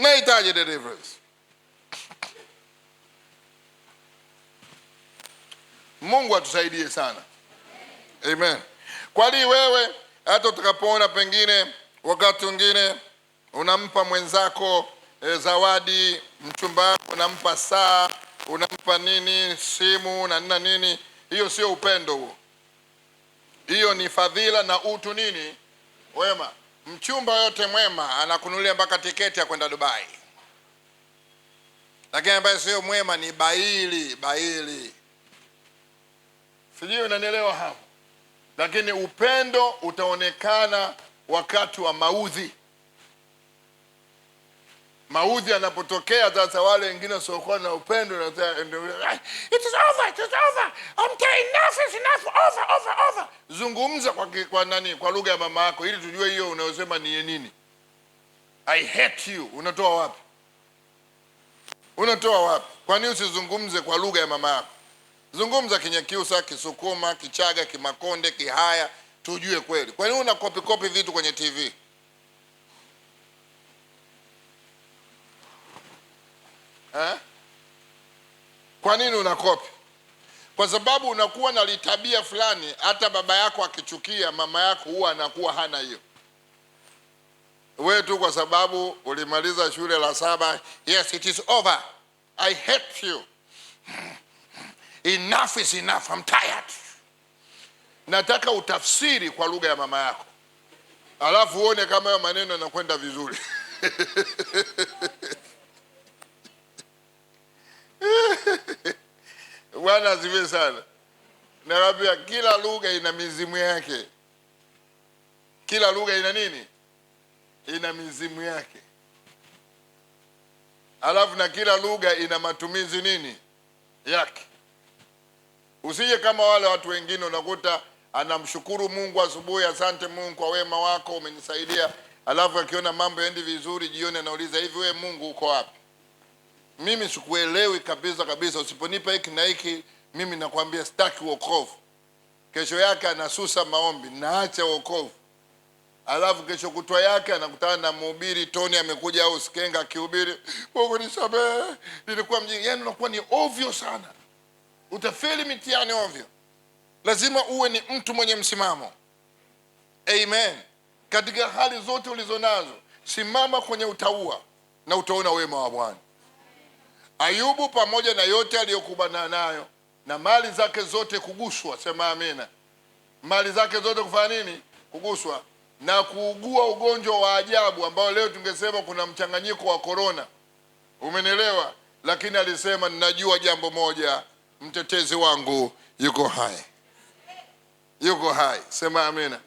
nahitaji deliverance. Mungu atusaidie sana. Amen. Kwani wewe hata utakapoona pengine wakati mwingine unampa mwenzako zawadi, mchumba wako unampa saa, unampa nini, simu na nini, hiyo sio upendo huo. Hiyo ni fadhila na utu nini? Wema. Mchumba yote mwema anakunulia mpaka tiketi ya kwenda Dubai. Lakini ambaye sio mwema ni baili. Sijui unanielewa hapo. Lakini upendo utaonekana wakati wa maudhi. Maudhi yanapotokea sasa, wale wengine wasiokuwa na upendo na it is over. I'm telling enough is enough, over. Zungumza kwa lugha ya mama yako ili tujue hiyo unayosema ni nini. I hate you. Unatoa wapi? Kwa nini usizungumze kwa lugha ya mama yako? Zungumza Kinyakyusa, Kisukuma, Kichaga, Kimakonde, Kihaya, tujue kweli. Kwa nini una copy vitu kwenye TV? Kwa nini unakopi? Kwa sababu unakuwa na litabia fulani, hata baba yako akichukia, mama yako huwa anakuwa hana hiyo. Wewe tu kwa sababu ulimaliza shule la 7, yes it is over, I hate you, enough is enough, I'm tired. Nataka utafsiri kwa lugha ya mama yako, alafu uone kama hayo maneno yanakwenda vizuri. Bwana asifiwe sana. Nakwambia kila lugha ina mizimu yake. Kila lugha ina nini? Ina mizimu yake. Alafu na kila lugha ina matumizi nini yake. Usije kama wale watu wengine unakuta anamshukuru Mungu asubuhi, asante Mungu kwa wema wako umenisaidia, alafu akiona mambo yaendi vizuri jioni anauliza, hivi wewe Mungu uko wapi? Mimi sikuelewi kabisa, usiponipa hiki na hiki mimi nakwambia sitaki wokovu. Kesho yake anasusa maombi, naacha wokovu. Alafu kesho kutwa yake anakutana na mhubiri Tony amekuja au Sikenga akihubiri, Mungu nisamehe, nilikuwa mjinga. Yaani unakuwa ni ovyo sana. Utafeli mitihani ovyo. Lazima uwe ni mtu mwenye msimamo. Amen. Katika hali zote ulizonazo, simama kwenye utauwa na utaona wema wa Bwana. Ayubu pamoja na yote aliyokumbana nayo na mali zake zote kuguswa, sema amina. Mali zake zote kufanya nini? Kuguswa na kuugua ugonjwa wa ajabu ambao leo tungesema kuna mchanganyiko wa corona. Umenielewa? Lakini alisema ninajua jambo moja, mtetezi wangu yuko hai. Yuko hai, sema amina.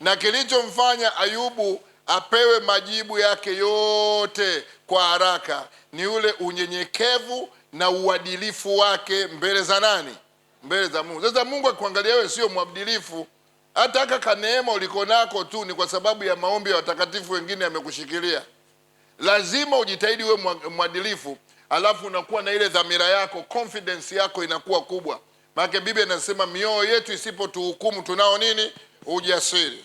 Na kilichomfanya Ayubu apewe majibu yake yote kwa haraka ni ule unyenyekevu na uadilifu wake mbele za nani? Mbele za Mungu. Sasa Mungu akuangalia wewe sio mwadilifu, hata aka kaneema uliko nako tu ni kwa sababu ya maombi ya watakatifu wengine yamekushikilia. Lazima ujitahidi wewe mwadilifu, alafu unakuwa na ile dhamira yako, confidence yako inakuwa kubwa. Maana Biblia inasema mioyo yetu isipotuhukumu tunao nini? Ujasiri.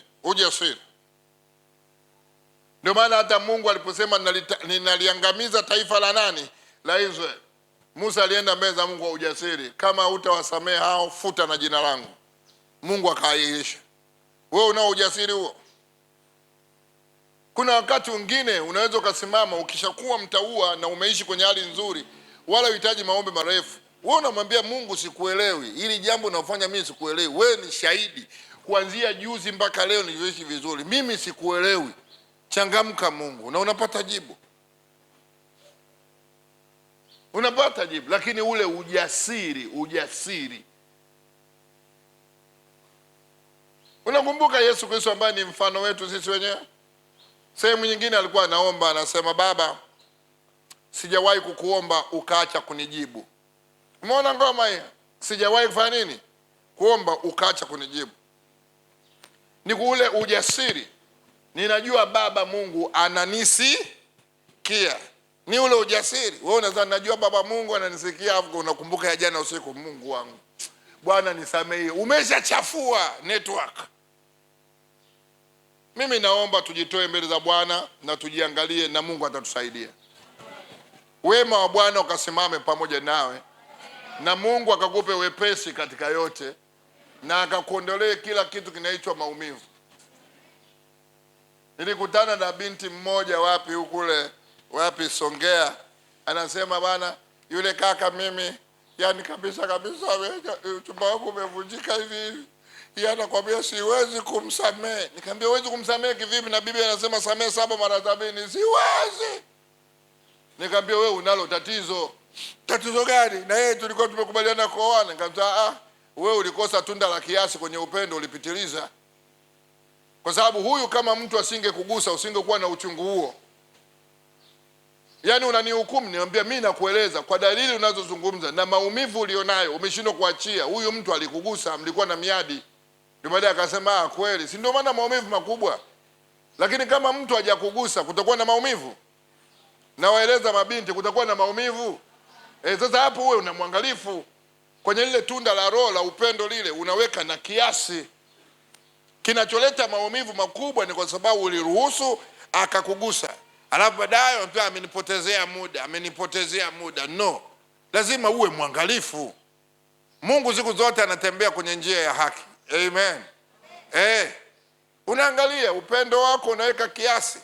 Ndio maana hata Mungu aliposema ninaliangamiza taifa la nani? La Israeli. Musa alienda mbele za Mungu kwa ujasiri, kama hutawasamehe hao futa na jina langu. Mungu akaahirisha. Wewe unao ujasiri huo? Kuna wakati mwingine unaweza ukasimama ukishakuwa mtaua na umeishi kwenye hali nzuri, wala uhitaji maombi marefu. Wewe unamwambia Mungu sikuelewi, hili jambo unafanya mimi sikuelewi. Wewe ni shahidi, kuanzia juzi mpaka leo nilivyoishi vizuri, mimi sikuelewi. Changamka Mungu na unapata jibu. Unapata jibu, lakini ule ujasiri. Unakumbuka Yesu Kristo ambaye ni mfano wetu sisi wenyewe? Sehemu nyingine alikuwa anaomba, anasema, Baba, sijawahi kukuomba ukaacha kunijibu. Umeona ngoma hii? Sijawahi kufanya nini? Kuomba ukaacha kunijibu. Ni ule ujasiri. Ninajua Baba Mungu ananisikia. Ni ule ujasiri. Wewe unadhani najua Baba Mungu ananisikia, afu unakumbuka ya jana usiku, Mungu wangu, Bwana nisamehe, umeshachafua network. Mimi naomba tujitoe mbele za Bwana na tujiangalie, na Mungu atatusaidia. Wema wa Bwana ukasimame pamoja nawe, na Mungu akakupe wepesi katika yote, na akakuondolee kila kitu kinaitwa maumivu. Nilikutana na binti mmoja wapi Songea, anasema bana, yule kaka mimi yani kabisa uchumba wangu umevunjika hivi, yeye anakwambia siwezi kumsamehe. Nikamwambia huwezi kumsamehe kivipi, na Biblia inasema samehe 7 mara 70? Siwezi. Nikamwambia wewe unalo tatizo. Tatizo gani? Na yeye tulikuwa tumekubaliana kuoana. Nikamwambia wewe ulikosa tunda la kiasi kwenye upendo, ulipitiliza. Kwa sababu huyu kama mtu asingekugusa usingekuwa na uchungu huo. Yaani unanihukumu, niambia mimi nakueleza kwa dalili unazozungumza na maumivu ulionayo umeshindwa kuachia. Huyu mtu alikugusa, mlikuwa na miadi. Ndio baadaye akasema kweli, si ndio maana maumivu makubwa. Lakini kama mtu hajakugusa kutakuwa na maumivu. Na waeleza mabinti kutakuwa na maumivu. Sasa hapo wewe unamwangalifu kwenye lile tunda la Roho la upendo lile, unaweka na kiasi. Kinacholeta maumivu makubwa ni kwa sababu uliruhusu akakugusa. Alafu baadaye amenipotezea muda. No. Lazima uwe mwangalifu. Mungu siku zote anatembea kwenye njia ya haki. Amen. Unaangalia upendo wako, unaweka kiasi.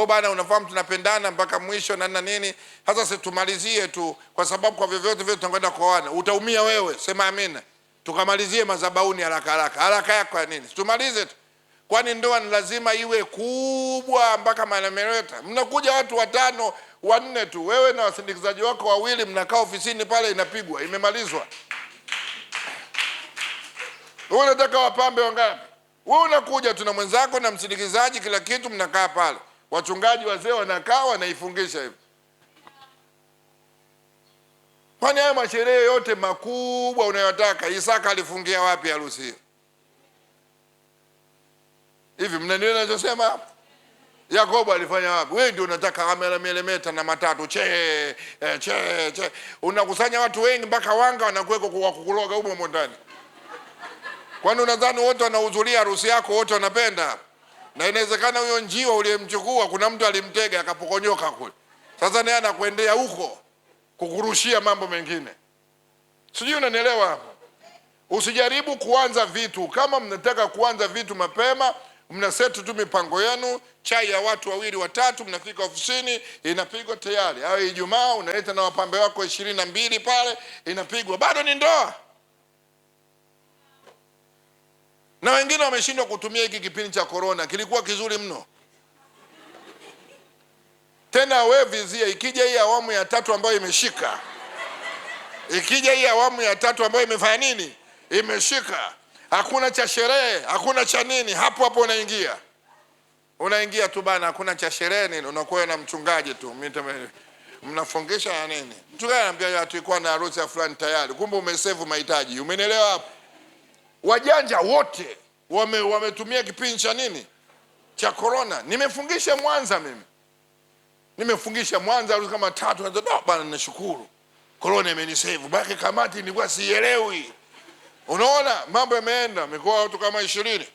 Bana, unafahamu tunapendana mpaka mwisho na nini. Sasa situmalizie tu kwa sababu kwa vyovyote vile tutakwenda kuoana. Utaumia wewe, sema amina. Tukamalizie madhabahuni haraka yako ya nini? Tumalize tu. Kwani ndoa ni lazima iwe kubwa mpaka manamereta? Mnakuja watu 5, 4 tu. Wewe na wasindikizaji wako 2 mnakaa ofisini pale, inapigwa, imemalizwa. Wewe unataka wapambe wangapi? Wewe unakuja tu na mwenzako na msindikizaji, kila kitu, mnakaa pale. Wachungaji wazee wanakaa wanaifungisha hivi. Kwani haya masherehe yote makubwa unayotaka, Isaka alifungia wapi harusi hiyo? Hivi mnanielewa ninachosema hapa? Yakobo alifanya wapi? Wewe ndio unataka kamera milimeta na matatu che. Unakusanya watu wengi mpaka wanga wanakuweko kwa kukuloga huko ndani. Kwani unadhani wote wanahudhuria harusi yako wote wanapenda? Na inawezekana huyo njiwa uliyemchukua kuna mtu alimtega akapokonyoka kule. Sasa naye anakuendea huko kukurushia mambo mengine. Sijui unanielewa hapo? Usijaribu kuanza vitu. Kama mnataka kuanza vitu mapema, mnasetu tu mipango yenu, chai ya watu 2 watatu, mnafika ofisini, inapigwa tayari. Au Ijumaa unaleta na wapambe wako 22 pale, inapigwa. Bado ni ndoa. Na wengine wameshindwa kutumia hiki kipindi cha corona, kilikuwa kizuri mno. Tena wewe vizia, ikija hii awamu ya 3 ambayo imeshika. Ikija hii awamu ya 3 ambayo imefanya nini? Imeshika. Hakuna cha sherehe, hakuna cha nini, hapo unaingia. Unaingia tu bana, hakuna cha sherehe nini, unakuwa na mchungaji tu. Mnafungisha ya nini? Mchungaji anambia tulikuwa na harusi ya fulani tayari. Kumbe umesave mahitaji. Umenielewa hapo? Wajanja wote wametumia kipindi cha nini? Cha corona. Nimefungisha Mwanza mimi. Nimefungisha Mwanza harusi kama 3. Ndio bana, nashukuru. Corona imenisave. Baki kamati nilikuwa sielewi. Unaona mambo yameenda, mikoa watu kama 20.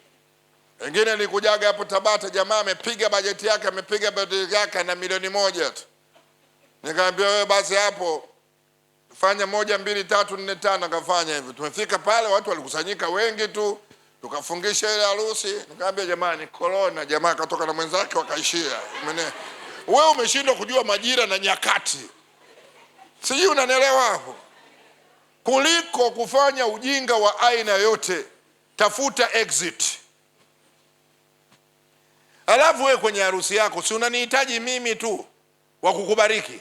Wengine nilikujaga hapo Tabata, jamaa amepiga bajeti yake, na milioni 1 tu. Nikamwambia wewe basi hapo fanya 1 2 3 4 5, akafanya hivyo. Tumefika pale watu walikusanyika wengi tu, tukafungisha ile harusi. Nikamwambia jamani, corona. Jamaa akatoka na mwenzake wakaishia. Wewe umeshindwa kujua majira na nyakati. Sijui unanielewa hapo? Kuliko kufanya ujinga wa aina yote, tafuta exit. Alafu wewe kwenye harusi yako si unanihitaji mimi tu wa kukubariki?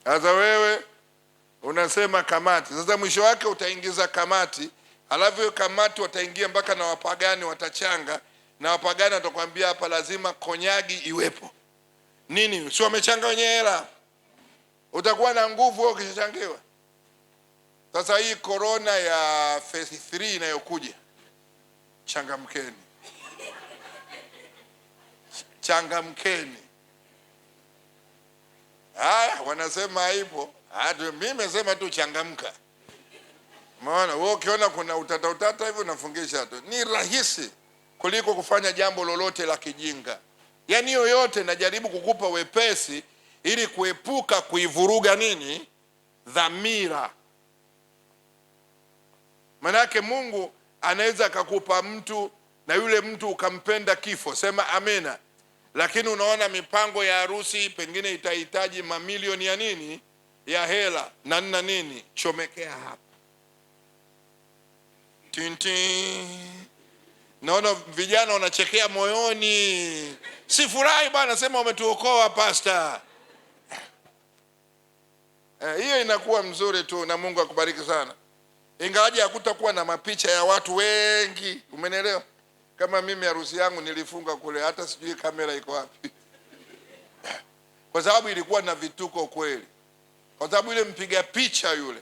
Sasa wewe unasema kamati. Sasa mwisho wake utaingiza kamati, alafu hiyo kamati wataingia mpaka na wapagani watachanga, na wapagani watakwambia hapa lazima konyagi iwepo. Nini? Si wamechanga wenyewe hela? Utakuwa na nguvu wewe ukishachangiwa. Sasa hii corona ya phase 3 inayokuja, changamkeni. Changamkeni. Wanasema haipo. Mimi nimesema tu changamka. Maana wewe ukiona kuna utata hivi unafungisha tu. Ni rahisi kuliko kufanya jambo lolote la kijinga. Yaani yoyote najaribu kukupa wepesi ili kuepuka kuivuruga nini? Dhamira. Manake Mungu anaweza akakupa mtu na yule mtu ukampenda kifo, sema amena. Lakini unaona mipango ya harusi pengine itahitaji mamilioni ya nini? Ya hela na nini? Chomekea hapa. Tintin. Naona vijana wanachekea moyoni. Sifurahi bwana, sema umetuokoa pastor. Hiyo inakuwa mzuri tu na Mungu akubariki sana. Ingawaje hakutakuwa na mapicha ya watu wengi, umenielewa? Kama mimi harusi yangu nilifunga kule, hata sijui kamera iko wapi. Kwa sababu ilikuwa na vituko kweli. Kwa sababu ile mpiga picha yule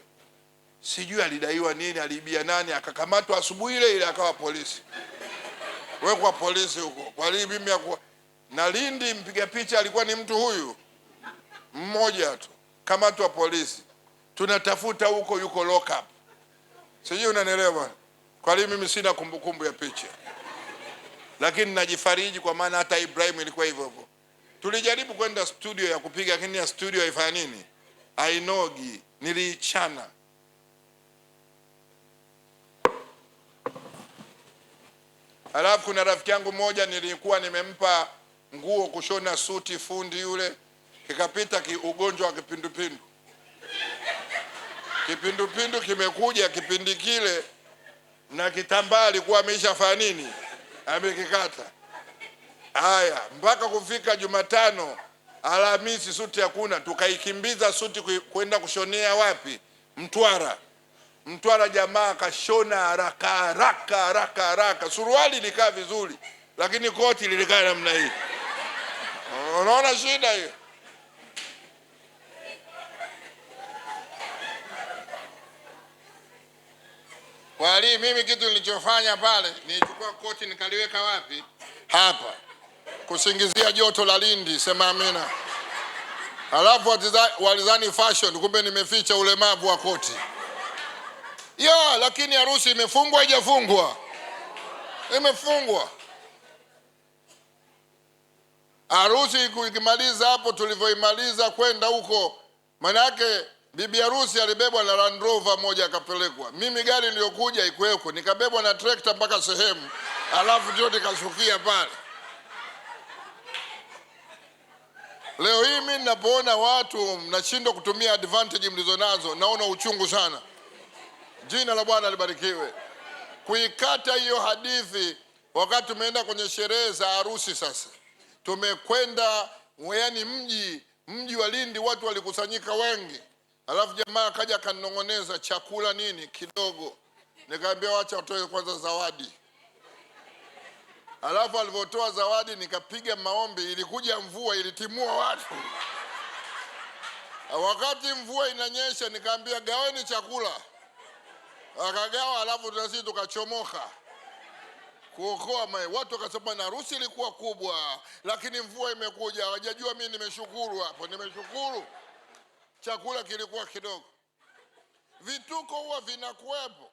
sijui alidaiwa nini, alibia nani, akakamatwa asubuhi ile akawa polisi. Wewe kwa polisi huko. Kwa nini mimi na Lindi mpiga picha alikuwa ni mtu huyu mmoja tu. Kamatwa polisi. Tunatafuta huko yuko lock up. Sijui unanielewa bwana. Kwa nini mimi sina kumbukumbu ya picha? Lakini najifariji kwa maana hata Ibrahim ilikuwa hivyo hivyo. Tulijaribu kwenda studio ya kupiga lakini ya studio haifanya nini? Hainogi, niliichana. Alafu kuna rafiki yangu mmoja nilikuwa nimempa nguo kushona suti fundi yule, kikapita ugonjwa wa kipindupindu. Kipindupindu kimekuja kipindi kile na kitambaa alikuwa ameishafanya nini? Amekikata. Haya, mpaka kufika Jumatano, Alhamisi suti hakuna, tukaikimbiza suti kwenda kushonea wapi? Mtwara. Mtwara jamaa kashona haraka. Suruali ilikaa vizuri, lakini koti lilikaa namna hii. Unaona shida hiyo? Wali mimi kitu nilichofanya pale, nilichukua koti nikaliweka wapi? Hapa. Kusingizia joto la Lindi, sema amina. Alafu walizani fashion, kumbe nimeficha ulemavu wa koti. Lakini harusi imefungwa haijafungwa? Imefungwa. Harusi ikimaliza hapo tulivyoimaliza kwenda huko, manake bibi harusi alibebwa na Land Rover moja akapelekwa. Mimi gari niliyokuja ikuweko, nikabebwa na trekta mpaka sehemu, alafu ndio nikashukia pale. Leo hii mimi ninapoona watu mnashindwa kutumia advantage mlizonazo, naona uchungu sana. Jina la Bwana libarikiwe. Kuikata hiyo hadithi wakati tumeenda kwenye sherehe za harusi sasa. Tumekwenda yani mji wa Lindi, watu walikusanyika wengi. Alafu jamaa akaja kanongoneza chakula nini kidogo. Nikamwambia wacha watoe kwanza zawadi. Alafu alivyotoa zawadi nikapiga maombi, ilikuja mvua ilitimua watu. Wakati mvua inanyesha nikamwambia gaweni chakula. Akagawa, alafu tunasi tukachomoka kuokoa watu. Wakasema na harusi ilikuwa kubwa lakini mvua imekuja. Hawajajua mimi nimeshukuru hapo, nimeshukuru. Chakula kilikuwa kidogo. Vituko huwa vinakuwepo.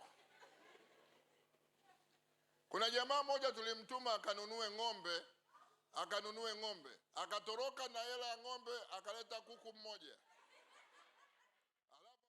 Kuna jamaa mmoja tulimtuma akanunue ng'ombe, akatoroka na hela ya ng'ombe, akaleta kuku mmoja.